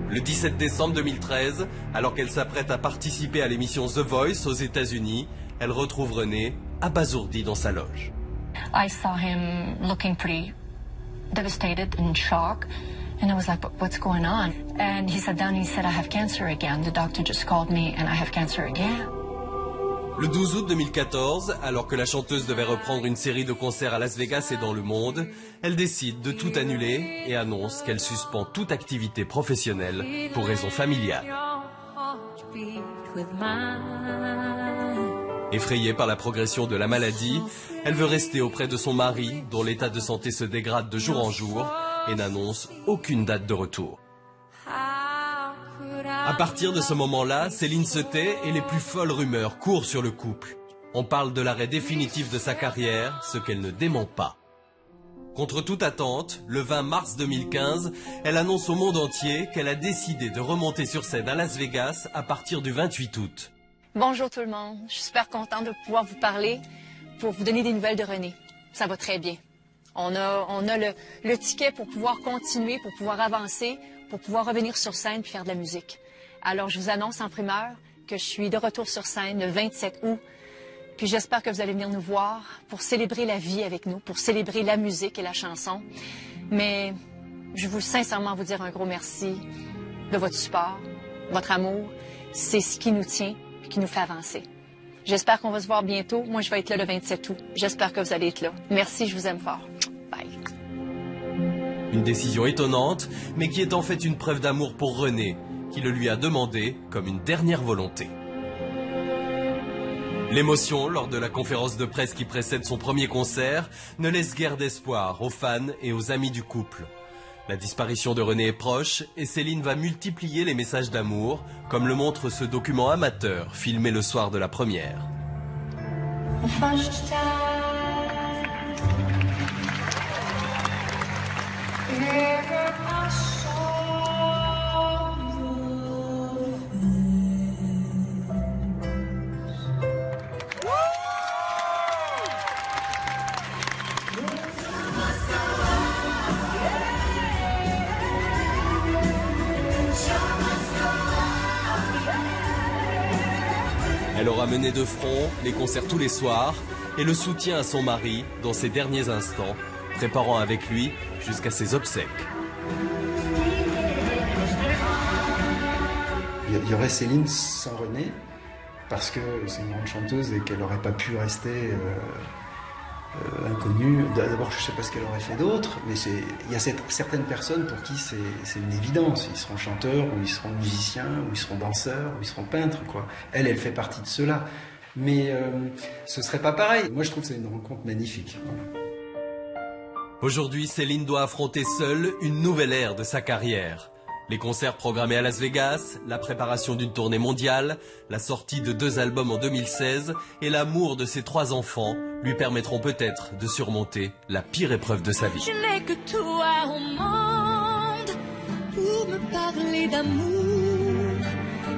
Le 17 décembre 2013, alors qu'elle s'apprête à participer à l'émission The Voice aux États-Unis, elle retrouve René abasourdi dans sa loge. I saw him looking pretty devastated and in shock. And I was like, what's going on? And he sat down and he said, I have cancer again. The doctor just called me and I have cancer again. Le 12 août 2014, alors que la chanteuse devait reprendre une série de concerts à Las Vegas et dans le monde, elle décide de tout annuler et annonce qu'elle suspend toute activité professionnelle pour raisons familiales. Effrayée par la progression de la maladie, elle veut rester auprès de son mari, dont l'état de santé se dégrade de jour en jour, et n'annonce aucune date de retour. À partir de ce moment-là, Céline se tait et les plus folles rumeurs courent sur le couple. On parle de l'arrêt définitif de sa carrière, ce qu'elle ne dément pas. Contre toute attente, le 20 mars 2015, elle annonce au monde entier qu'elle a décidé de remonter sur scène à Las Vegas à partir du 28 août. Bonjour tout le monde, je suis super contente de pouvoir vous parler pour vous donner des nouvelles de René. Ça va très bien. On a le ticket pour pouvoir continuer, pour pouvoir avancer, pour pouvoir revenir sur scène puis faire de la musique. Alors, je vous annonce en primeur que je suis de retour sur scène le 27 août. Puis j'espère que vous allez venir nous voir pour célébrer la vie avec nous, pour célébrer la musique et la chanson. Mais je veux sincèrement vous dire un gros merci de votre support, votre amour. C'est ce qui nous tient et qui nous fait avancer. J'espère qu'on va se voir bientôt. Moi, je vais être là le 27 août. J'espère que vous allez être là. Merci, je vous aime fort. Bye. Une décision étonnante, mais qui est en fait une preuve d'amour pour René, qui le lui a demandé comme une dernière volonté. L'émotion lors de la conférence de presse qui précède son premier concert ne laisse guère d'espoir aux fans et aux amis du couple. La disparition de René est proche et Céline va multiplier les messages d'amour, comme le montre ce document amateur filmé le soir de la première. Yeah. Elle aura mené de front les concerts tous les soirs et le soutien à son mari dans ses derniers instants, préparant avec lui jusqu'à ses obsèques. Il y aurait Céline sans René, parce que c'est une grande chanteuse et qu'elle n'aurait pas pu rester inconnue. D'abord, je ne sais pas ce qu'elle aurait fait d'autre, mais il y a certaines personnes pour qui c'est une évidence. Ils seront chanteurs, ou ils seront musiciens, ou ils seront danseurs, ou ils seront peintres, quoi. Elle fait partie de cela. Mais ce serait pas pareil. Moi, je trouve que c'est une rencontre magnifique. Voilà. Aujourd'hui, Céline doit affronter seule une nouvelle ère de sa carrière. Les concerts programmés à Las Vegas, la préparation d'une tournée mondiale, la sortie de 2 albums en 2016 et l'amour de ses 3 enfants lui permettront peut-être de surmonter la pire épreuve de sa vie. Je n'ai que toi au monde pour me parler d'amour,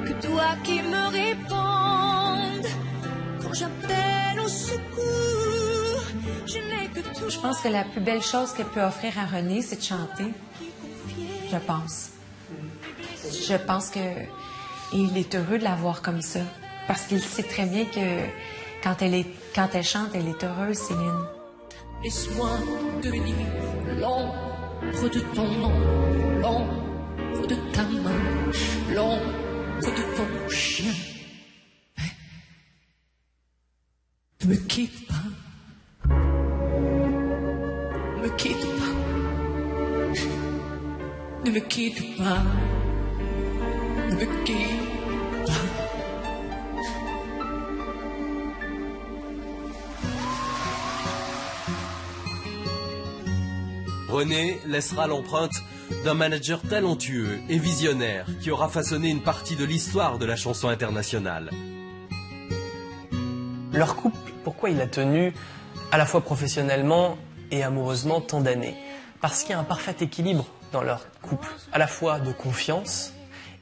que toi qui me répondes quand j'appelle au secours. Je n'ai que toi. Je pense que la plus belle chose qu'elle peut offrir à René, c'est de chanter. Je pense. Je pense qu'il est heureux de la voir comme ça. Parce qu'il sait très bien que quand elle chante, elle est heureuse, Céline. Laisse-moi devenir l'ombre de ton nom, l'ombre de ta main, l'ombre de ton chien. Ne me quitte pas. Ne me quitte pas. Ne me quitte pas. Ne me quitte pas. René laissera l'empreinte d'un manager talentueux et visionnaire qui aura façonné une partie de l'histoire de la chanson internationale. Leur couple, pourquoi il a tenu à la fois professionnellement et amoureusement tant d'années? Parce qu'il y a un parfait équilibre dans leur couple, à la fois de confiance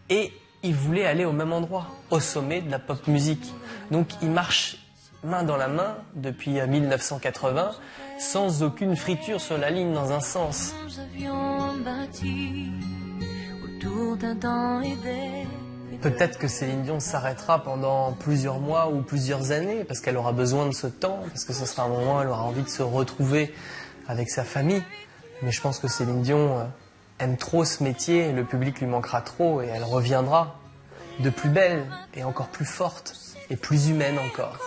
et ils voulaient aller au même endroit, au sommet de la pop musique. Donc ils marchent main dans la main depuis 1980 sans aucune friture sur la ligne dans un sens. Peut-être que Céline Dion s'arrêtera pendant plusieurs mois ou plusieurs années parce qu'elle aura besoin de ce temps, parce que ce sera un moment où elle aura envie de se retrouver avec sa famille. Mais je pense que Céline Dion aime trop ce métier, le public lui manquera trop et elle reviendra de plus belle et encore plus forte et plus humaine encore.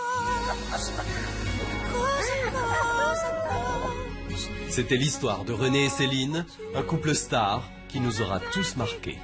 C'était l'histoire de René et Céline, un couple star qui nous aura tous marqués.